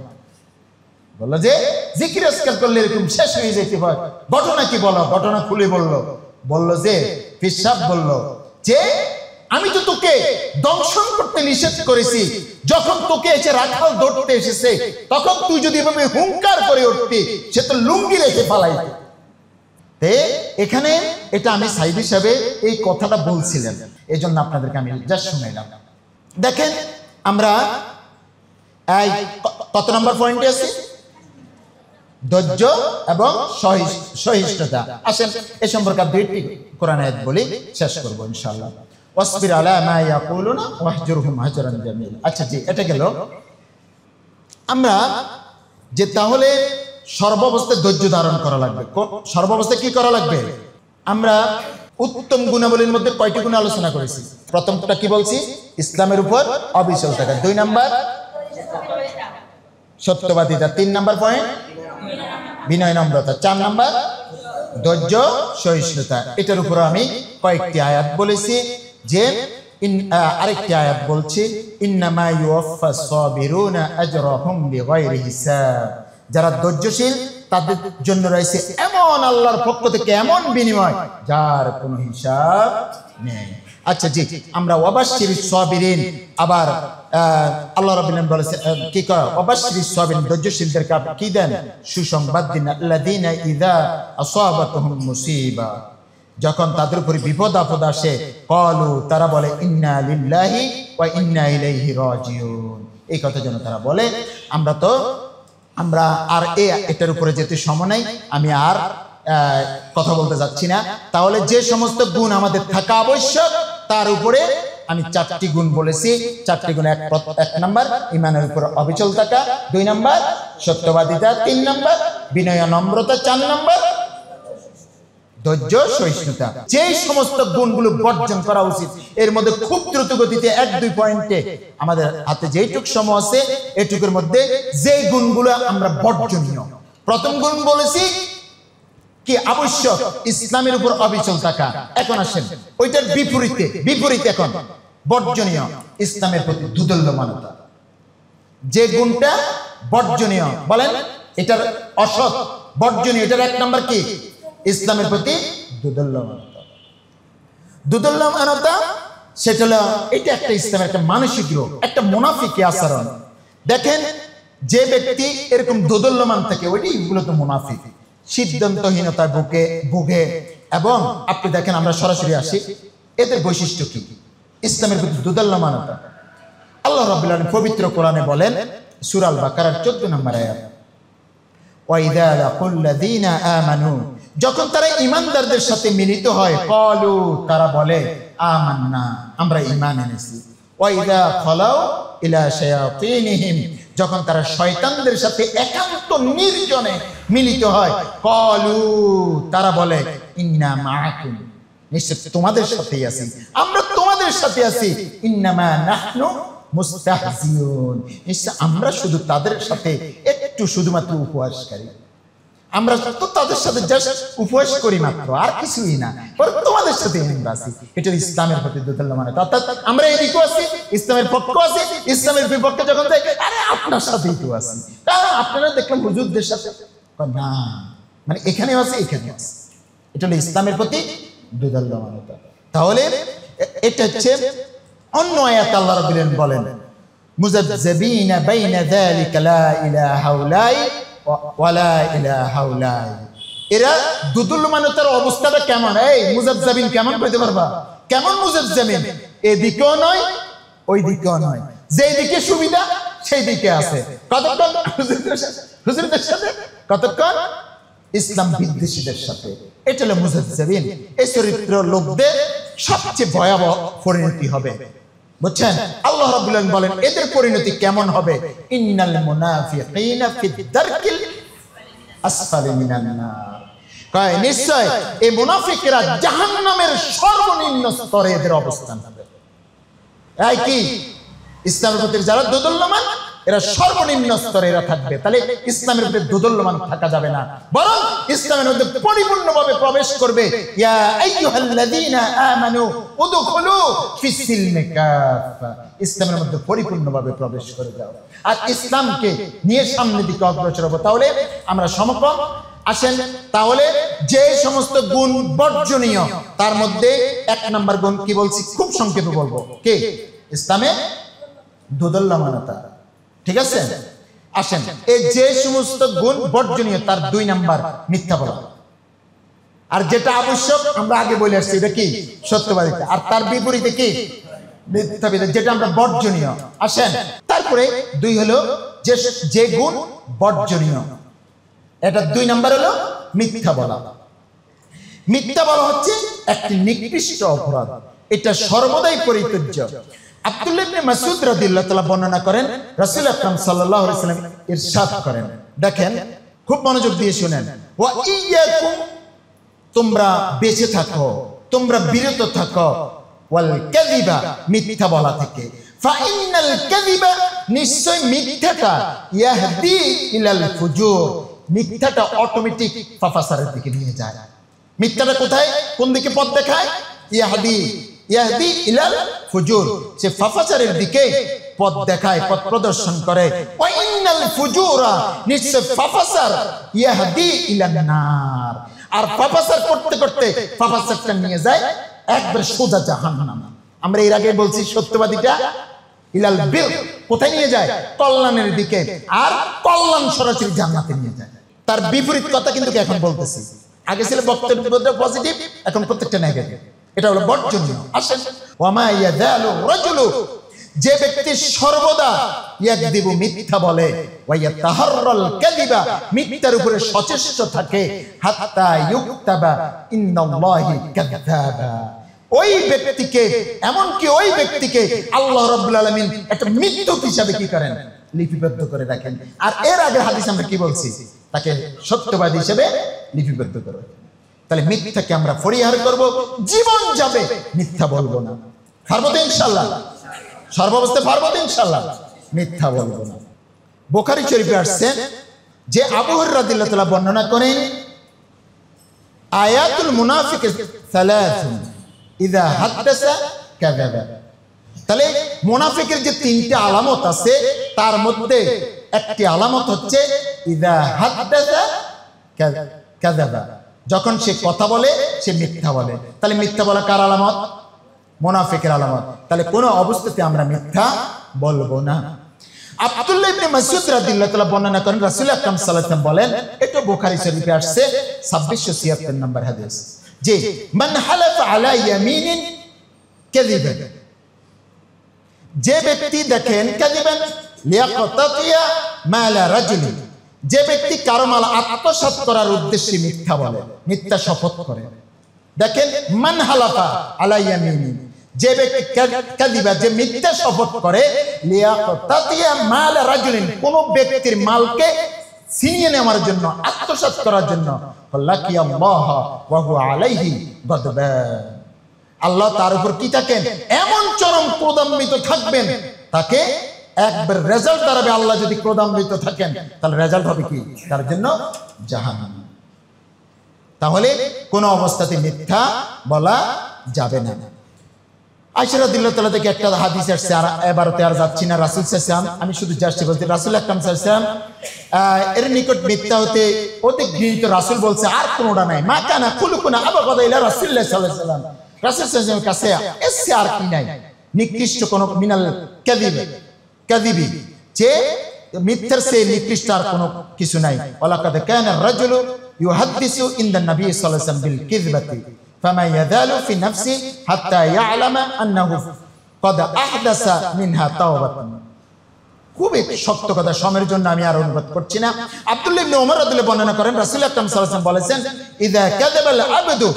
বললো যে জিকির আজকার করলে এরকম শেষ হয়ে যেতে হয়, ঘটনা কি বলো? ঘটনা খুলে বললো। বললো যে ফিসাব বলল যে আমি তো তোকে দংশন করতে নিষেধ করেছি, যখন তোকে এসে রাখাল ধরতে এসেছে তখন তুই যদি এভাবে হুঙ্কার করে উঠতি সে তো লুঙ্গি রেখে পালাইতে। এখানে এটা আমি সাঈদী সাহেব এই কথাটা বলছিলেন, এই জন্য আপনাদেরকে আমি জাস্ট শুনাইলাম। দেখেন আমরা এই কত নম্বর পয়েন্টে আছি? ধৈর্য এবং সহিষ্ণুতা। আসেন এ সম্পর্কে দুইটি কোরআন আয়াত বলি, শেষ করবো ইনশাআল্লাহ। ওয়াসবির আলা মা ইয়াকুলুনা ওয়াহজুরহুম হাজরান জামিলা। আচ্ছা জি, এটা গেল। আমরা যে তাহলে সর্বাবস্থায় ধৈর্য ধারণ করা লাগবে। সর্বাবস্থায় কি করা লাগবে? আমরা উত্তম গুণাবলীর মধ্যে কয়টি গুণ আলোচনা করেছি? প্রথমটা কি বলছি? ইসলামের উপর অবিচল থাকা। 2 নাম্বার সত্যবাদিতা। 3 নাম্বার পয়েন্ট বিনয় নম্রতা। 4 নাম্বার ধৈর্য সহিষ্ণুতা। এটার উপর আমি কয়েকটি আয়াত বলেছি, যে আরেকটি আয়াত বলছি, ইন্নামা ইউওয়াফাস সাবিরুনা আজরাহুম বিগাইরি হিসাব। যারা ধৈর্যশীল তাদের জন্য রয়েছে এমন আল্লাহর পক্ষ থেকে এমন বিনিময় যার কোনো হিসাব নেই। আচ্ছা জি, আমরা ওয়াবাশশিরিস সাবিরিন, আবার আল্লাহ রাব্বুল আলামিন বলেছেন কি করে, ওয়াবাশশিরিস সাবিরিন, ধৈর্যশীলদেরকে কি দেন, সুসংবাদ দিন, আল্লাযীনা ইযা আসাবাতুহুম মুসিবা, যখন তাদের উপর বিপদ আপদ আসে, ক্বালু, তারা বলে, ইন্না লিল্লাহি ওয়া ইন্না ইলাইহি রাজিউন। এই কথা যেন তারা বলে। আমরা আর এটার উপরে যেতে সময় নাই, আমি আর কথা বলতে যাচ্ছি না। তাহলে যে সমস্ত গুণ আমাদের থাকা আবশ্যক তার উপরে আমি 4টি গুণ বলেছি। 4টি গুণ, 1 নাম্বার ঈমানের উপর অবিচল থাকা, 2 নাম্বার সত্যবাদিতা, 3 নাম্বার বিনয় নম্রতা, 4 নাম্বার ধৈর্য সহিষ্ণুতা। যে সমস্ত গুণগুলো বর্জন করা উচিত, এর মধ্যে খুব দ্রুত গতিতে 1-2 পয়েন্টে আমাদের হাতে যেইটুক সময় আছে এটুকুর মধ্যে যে গুণগুলো আমরা বর্জনীয়, প্রথম গুণ বলেছি কি আবশ্যক, ইসলামের উপর অবিচল থাকা। এখন আসেন ওইটার বিপরীতে এখন বর্জনীয়, ইসলামের প্রতি দুদল্যমানতা। যে গুণটা বর্জনীয় বলেন, এটার অসৎ বর্জনীয়, এটার 1 নাম্বার কি, ইসলামের প্রতি দুদল্যমানতা। সেটা হলো, এটা একটা ইসলামের একটা মানসিক রোগ, একটা মুনাফিকি আচরণ। দেখেন যে ব্যক্তি এরকম দুদল্যমান থাকে, ওইটাই মূলত মুনাফিক, সিদ্ধান্তহীনতায় ভুগে। এবং আপনি দেখেন, আমরা সরাসরি আসি, এদের বৈশিষ্ট্য কি, ইসলামের প্রতি দুদল্যমানতা। আল্লাহ রাব্বুল আলামিন পবিত্র কোরআনে বলেন, সূরা আল বাকারার 14 নম্বর আয়াত, ওয়াইদা লাকুল্লাযীনা আমানু, যখন তারা ঈমানদারদের সাথে মিলিত হয়, ক্বালু, তারা বলে, আমান্না, আমরা ঈমান এনেছি। ওয়াইদা খালাউ ইলা শায়াতিনহিম, যখন তারা শয়তানদের সাথে একান্ত নির্জনে মিলিত হয়, ক্বালু, তারা বলে, ইন্না মাআকুম, নিশ্চয় তোমাদের সাথেই আছি, আমরা তোমাদের সাথে আছি। ইন্নামা নাহনু মুস্তাহজিউন, নিশ্চয় আমরা শুধু তাদের সাথে একটু শুধুমাত্র উপহাসকারী, আমরা তো তাদের সাথে জাস্ট উপহাস করি মাত্র, আর কিছুই না, তোমাদের সাথে আমরা আছি। এটা ইসলামের প্রতি দুদল্যমানতা। অর্থাৎ আমরা এদিকেও আছি, ইসলামের পক্ষ আছে, ইসলামের বিপক্ষে যখন যাই, আরে আপনার সাথেই তো আছি, কারণ আপনারা দেখলাম হুজুরদের সাথে না, মানে এখানেও আছে, এখানেও আছে। এটা হলো ইসলামের প্রতি দুদল্যমানতা। তাহলে এটা হচ্ছে অন্য আয়াতে আল্লাহ রাব্বুল আলামিন বলেন, মুযাবযাবিনা বাইনা যালিকা লা ইলাহা হাউলাই ওয়ালা ইলাহা হাউলাই। এরা দুদুল্যমানতার অবস্থাটা কেমন, এই মুযাবযাবিন কেমন কইতে পারবা, কেমন মুযাবযাবিন, এদিকেও নয় ওই দিকেও নয়, যেই দিকে সুবিধা সেই দিকে আছে। কতক্ষণ হুজুরদের সাথে, কতক্ষণ ইসলাম বিদ্বেষীদের সাথে। এটা হলো মুযাবযাবিন। এই চরিত্র লোকদের সবচেয়ে ভয়াবহ পরিণতি হবে, বুঝছেন? আল্লাহ রাব্বুল আলামিন বলেন, এদের পরিণতি কেমন হবে, ইন্নাল মুনাফিকিনা ফিদ দারকিল আসফালি মিনান নার, কয় নিশ্চয় এই মুনাফিকরা জাহান্নামের সর্বনিম্ন স্তরে এদের অবস্থান হবে। এই কি ইসলামের প্রতি যারা দুদুল্যমান, এরা সর্বনিম্ন স্তরে এরা থাকবে। তাহলে ইসলামের মধ্যে দুদুল্যমান থাকা যাবে না, বরং ইসলামের মধ্যে পরিপূর্ণভাবে প্রবেশ করবে। ইয়া আইয়ুহাল্লাযীনা আমানু উদখুলু ফিস সিলমি কাফা, ইসলামের মধ্যে পরিপূর্ণভাবে প্রবেশ করে যাও, আর ইসলামকে নিয়ে সামনের দিকে অগ্রসর হবো। তাহলে আমরা সমকম আসেন। তাহলে যে সমস্ত গুণ বর্জনীয়, তার মধ্যে 1 নাম্বার গুণ কি বলছি, খুব সংক্ষেপে বলবো, কি ইসলামে দুদুল্যমানতা। ঠিক আছে, আসেন এই যে সমস্ত গুণ বর্জনীয়, তার 2 নাম্বার মিথ্যা বলা। আর যেটা আবশ্যক আমরা আগে বলে আসছি, এটা কি সত্যবাদিতা। আর তার বিপরীতে কি মিথ্যাবাদিতা, যেটা আমরা বর্জনীয়। আসেন তারপরে 2 হলো যে গুণ বর্জনীয়, এটা 2 নাম্বার হলো মিথ্যা বলা। মিথ্যা বলা হচ্ছে একটি নিকৃষ্ট অপরাধ, এটা সর্বদাই পরিত্যাজ্য। আব্দুল্লাহ ইবনে মাসউদ রাদিয়াল্লাহু তাআলা বর্ণনা করেন, রাসূল আকরাম সাল্লাল্লাহু আলাইহি ওয়াসাল্লাম ইরশাদ করেন, দেখেন খুব মনোযোগ দিয়ে শুনেন, ওয়া ইয়াকুম, তোমরা বেঁচে থাকো, তোমরা বিরত থাকো, ওয়াল কাযিবা, মিথ্যা বলা থেকে। ফা ইন্নাল কাযিবা, নিশ্চয় মিথ্যাটা, ইয়াহদি ইলাল ফুজুর, মিথ্যাটা অটোমেটিক ফাফাসারের দিকে নিয়ে যায়। মিথ্যাটা কোথায়, কোন দিকে পথ দেখায়? ইয়াহদি ইলাল ফুজুর, সে ফাফাসারের দিকে পথ দেখায়, পথ প্রদর্শন করে। ওয়া ইন্নাল ফুজুরা, নিশ্চয় ফাফাসার, ইয়াহদি ইলান নার, আর ফাফাসার করতে করতে ফাফাসারটা নিয়ে যায় একবার সোজা জাহান্নাম। আমরা এর আগে বলছি সত্যবাদীটা ইলাল বির, কোথায় নিয়ে যায়? কল্যাণের দিকে, আর কল্যাণ সরাসরি জান্নাতে নিয়ে যায়। তার বিপরীত কথা কিন্তু এখন বলতেছি। আগে ছিল বক্তব্য পজিটিভ, এখন প্রত্যেকটা নেগেটিভ। এটা হলো বর্জনীয়। আসেন, ওয়ামা ইয়াযালু রাজুলু, যে ব্যক্তি সর্বদা ইয়াকদিবু, মিথ্যা বলে, ওয়া ইয়াতাহাররাল কাযিবা, মিথ্যার উপরে সচেষ্ট থাকে, হাত্তা ইউকতাবা ইন্নাল্লাহি কাযযাবা, ওই ব্যক্তিকে, এমনকি ওই ব্যক্তিকে আল্লাহ রাব্বুল আলামিন একটা মিথ্যুক হিসাবে কি করেন? লিপিবদ্ধ করে রাখেন। আর এর আগে হাদিস আমরা কি বলছি? তাকে সত্যবাদী হিসেবে লিপিবদ্ধ করে। তাহলে মিথ্যাকে আমরা পরিহার করব, জীবন যাবে মিথ্যা বলবো না। পারবো তো ইনশাআল্লাহ? সর্বাবস্থায় পারবো তো ইনশাআল্লাহ? মিথ্যা বলবো না। বুখারী শরীফে আসছে যে আবু হুরায়রা রাদিয়াল্লাহু তাআলা বর্ণনা করেন, আয়াতুল মুনাফিক সালাসুন ইযা হাদাসা কাযাবা। তাহলে মুনাফিকের যে তিনটা আলামত আছে, তার মধ্যে একটি আলামত হচ্ছে ইযা হাদাসা কাযাবা, যখন সে কথা বলে সে মিথ্যা বলে। তাহলে মিথ্যা বলা কার আলামত? মুনাফিকের আলামত। তাহলে কোনো অবস্থাতে আমরা মিথ্যা বলবো না। আব্দুল্লাহ ইবনে মাসউদ রাদিয়াল্লাহু তাআলা বর্ণনা করেন, রাসূল আকরাম সাল্লাল্লাহু আলাইহি ওয়াসাল্লাম বলেন, এটা বুখারী শরীফে আসছে 2676 নম্বর হাদিস, যে মান হালাফা আলা ইয়ামিনিন কাযিবান, যে ব্যক্তি দেখেন কাযিবান লিয়াকতাতিয়া মালা রাজুলি, যে ব্যক্তি কারো মাল আত্মসাৎ করার উদ্দেশ্যে মিথ্যা বলে, মিথ্যা শপথ করে। দেখেন, মান হালাফা আলা ইয়ামিনিন, যে ব্যক্তি কাযিবা, যে মিথ্যা শপথ করে, লিয়াকতাতিয়া মালা রাজুলিন, কোন ব্যক্তির মালকে ছিনিয়ে নেওয়ার জন্য, আত্মসাৎ করার জন্য, লাকিয়াল্লাহ ওয়া হুয়া আলাইহি গাদবান, আল্লাহ তার উপর কি থাকেন? এমন চরম ক্রোধান্বিত থাকবেন, তাকে একবার রেজাল্ট দাঁড়াবে। আল্লাহ যদি ক্রোধান্বিত থাকেন, তাহলে রেজাল্ট হবে কি? তার জন্য জাহান্নাম। তাহলে কোন অবস্থাতে মিথ্যা বলা যাবে না। আয়েশা রাদিয়াল্লাহু তাআলা থেকে একটা হাদিস আসছে, আর এবারতে আর যাচ্ছি না। রাসূল সাল্লাল্লাহু আলাইহি ওয়াসাল্লাম, আমি শুধু জাস্ট বলতে, রাসূল আকরাম সাল্লাল্লাহু আলাইহি ওয়াসাল্লাম এর নিকট মিথ্যা হতে অধিক ঘৃণিত। রাসূল বলছে আর কোনটা নাই, মা কানা কুলুকুনা আবাগাদা ইলা রাসূলিল্লাহ সাল্লাল্লাহু আলাইহি ওয়াসাল্লাম, রাসূল সাল্লাল্লাহু আলাইহি ওয়াসাল্লামের কাছে এসে আর কি নাই, নিকৃষ্ট কোন মিনাল কাযিবি, যে মিথ্যার সে নিকৃষ্ট আর কোনো কিছু নাই। ওয়ালাকাদ কানা রাজুলু ইউহাদ্দিসু ইনদা নবী সাল্লাল্লাহু আলাইহি ওয়াসাল্লাম বিল কিযবাতি ফামা ইয়াযালু ফি নাফসি হাত্তা ইয়ালামা আন্নাহু ক্বাদ আহদাসা মিনহা তাওবাতান। খুবই শক্ত কথা, সময়ের জন্য আমি আর অনুবাদ করছি না। আব্দুল্লাহ ইবনে ওমর রাদিয়াল্লাহু বর্ণনা করেন, রাসূল আকরাম সাল্লাল্লাহু আলাইহি ওয়াসাল্লাম বলেছেন, ইযা কাযাবাল আবদু,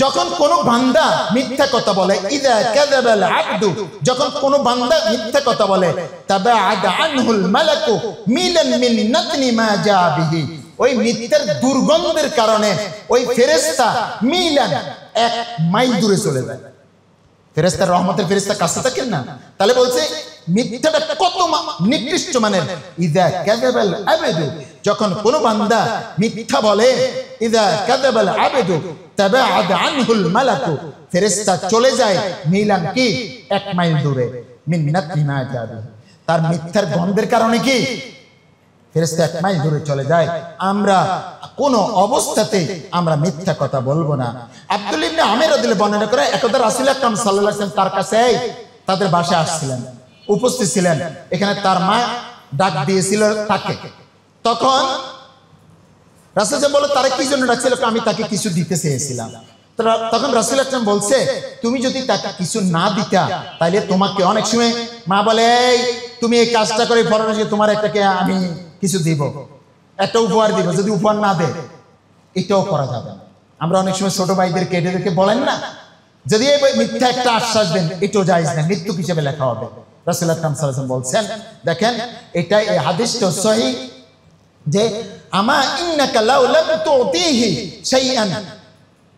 যখন কোন বান্দা মিথ্যা কথা বলে, ইযা কাযাবাল আবদু, যখন কোন বান্দা মিথ্যা কথা বলে, তাবাআদ আনহুল মালাকু মিলান মিন নাতনি মা জা বিহি, ওই মিথ্যার দুর্গন্ধের কারণে ওই ফেরেশতা মিলান, 1 মাইল দূরে চলে যায়। ফেরেশতার রহমতের ফেরেশতা কাছে থাকেন না? তাহলে বলছে মিথ্যাটা কত নিকৃষ্ট মানের। ইযা কাযাবাল আবদু, যখন কোন বান্দা মিথ্যা বলে, ইযা কাযাবাল আবদু তাবাআদ আনহুল মালাকু, ফেরেশতা চলে যায় মিলান কি 1 মাইল দূরে, মিন নাতনি মা জা বিহি, তার মিথ্যার গন্ধের কারণে কি ফেরেশতা 1 মাইল দূরে চলে যায়। আমরা কোন অবস্থাতে আমরা মিথ্যা কথা বলবো না। আব্দুল্লাহ ইবনে আমির রাদিয়াল্লাহু বর্ণনা করে, একদা রাসূল আকরাম সাল্লাল্লাহু আলাইহি ওয়াসাল্লাম তার কাছে তাদের বাসায় আসছিলেন, উপস্থিত ছিলেন। এখানে তার মা ডাক দিয়েছিল তাকে। তখন রাসূল বলল, তারা কি জন্য ডাকছিল? আমি তাকে কিছু দিতে চেয়েছিলাম। তখন রাসূল আকরাম বলছে, তুমি যদি তাকে কিছু না দিতা, তাইলে তোমাকে, অনেক সময় মা বলে, এই তুমি এই কাজটা করে ফলানো, তোমার একটাকে আমি কিছু দিব, একটা উপহার দিব, যদি উপহার না দে এটাও করা যাবে না। আমরা অনেক সময় ছোট ভাইদেরকে এদেরকে বলেন না, যদি এই মিথ্যা একটা আশ্বাস দেন, এটাও জায়েজ না, মৃত্যু হিসেবে লেখা হবে। রাসূল আকরাম সাল্লাল্লাহু আলাইহি ওয়াসাল্লাম বলছেন, দেখেন এটা এই হাদিসটা সহিহ, যে আমা ইন্নাকা লাউ লাম তুতিহি শাইআন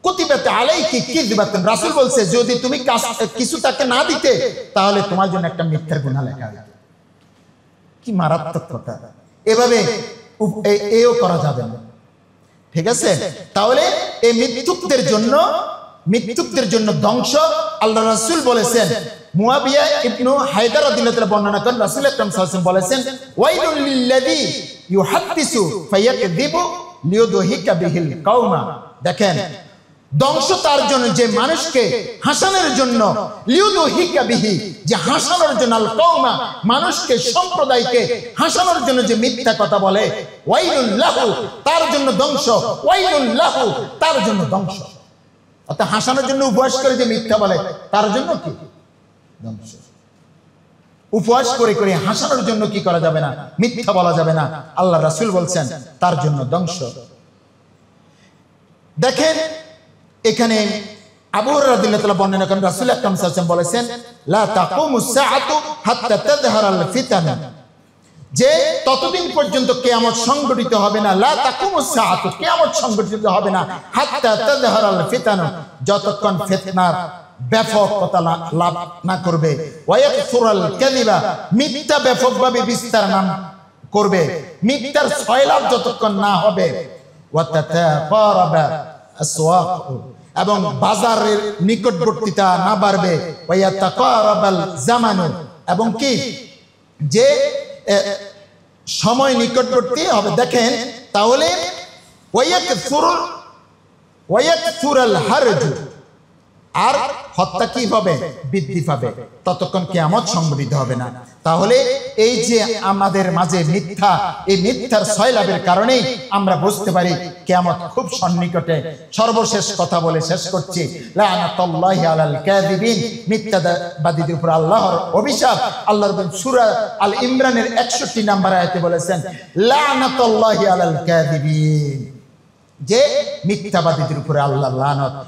কুতিবাত আলাইকি কিযবাতুন, রাসূল বলছে যদি তুমি কিছু তাকে না দিতে, তাহলে তোমার জন্য একটা মিথ্যার গুনাহ লেখা হবে। কি মারাত্মক কথা! এভাবে এও করা যাবে না। ঠিক আছে, তাহলে এই মৃত্যুকদের জন্য ধ্বংস। আল্লাহ রাসূল বলেছেন, মুয়াবিয়া ইবনু হায়দার রাদিয়াল্লাহু তাআলা বর্ণনা করেন, রাসূল আকরাম সাল্লাল্লাহু আলাইহি ওয়াসাল্লাম বলেছেন, ওয়াইলুল লিল্লাযী ইউহাদ্দিসু ফায়াকযিবু লিয়ুদহিকা বিহিল কওমা। দেখেন, ধ্বংস তার জন্য যে মানুষকে হাসানোর জন্য, লিয়ুদহিকা বিহি, যে হাসানোর জন্য, আল কওমা, মানুষকে, সম্প্রদায়কে হাসানোর জন্য যে মিথ্যা কথা বলে, ওয়াইলুল লাহু, তার জন্য ধ্বংস, ওয়াইলুল লাহু, তার জন্য ধ্বংস। অর্থাৎ হাসানোর জন্য উপহাস করে যে মিথ্যা বলে, তার জন্য কি ধ্বংস। উপহাস করে করে হাসানোর জন্য কি করা যাবে না, মিথ্যা বলা যাবে না। আল্লাহ রাসূল বলছেন তার জন্য ধ্বংস। দেখেন, এখানে আবু হুরায়রা রাদিয়াল্লাহু তাআলা বর্ণনা করেন, রাসূল আকরাম সাল্লাল্লাহু আলাইহি ওয়াসাল্লাম বলেছেন, লা তাকুমুস সাআতু হাত্তা তাযহারাল ফিতান, যে ততদিন পর্যন্ত কিয়ামত সংঘটিত হবে না, লা তাকুমুস সাআতু, কিয়ামত সংঘটিত হবে না, হাত্তা তাযহারাল ফিতান, যতক্ষণ ফিতনার ব্যাপকতা লাভ না করবে, ওয়ায়াকসুরাল কাযিবা, মিথ্যা ব্যাপকভাবে বিস্তার না করবে, মিথ্যার ছয়লাভ যতক্ষণ না হবে, ওয়া তাতাকারাবা আসওয়াক, এবং বাজারের নিকটবর্তীতা না বাড়বে, ওয়া ইয়াতাকারাবাল জামানু, এবং কি যে সময় নিকটবর্তী হবে। দেখেন, তাহলে ওয়ায়াকসুরাল হারজ, আর হত্যা কি হবে, বৃদ্ধি পাবে, ততক্ষণ কিয়ামত সংঘটিত হবে না। তাহলে এই যে আমাদের মাঝে মিথ্যা, এই মিথ্যার ছয়লাভের কারণেই আমরা বুঝতে পারি কিয়ামত খুব সন্নিকটে। সর্বশেষ কথা বলে শেষ করছি, লানাতুল্লাহি আলাল কাযিবিন, মিথ্যাবাদীদের উপর আল্লাহর অভিশাপ। আল্লাহ সূরা আল ইমরানের 61 নম্বর আয়াতে বলেছেন, লানাতুল্লাহি আলাল কাযিবিন, যে মিথ্যাবাদীদের উপরে আল্লাহর লানত।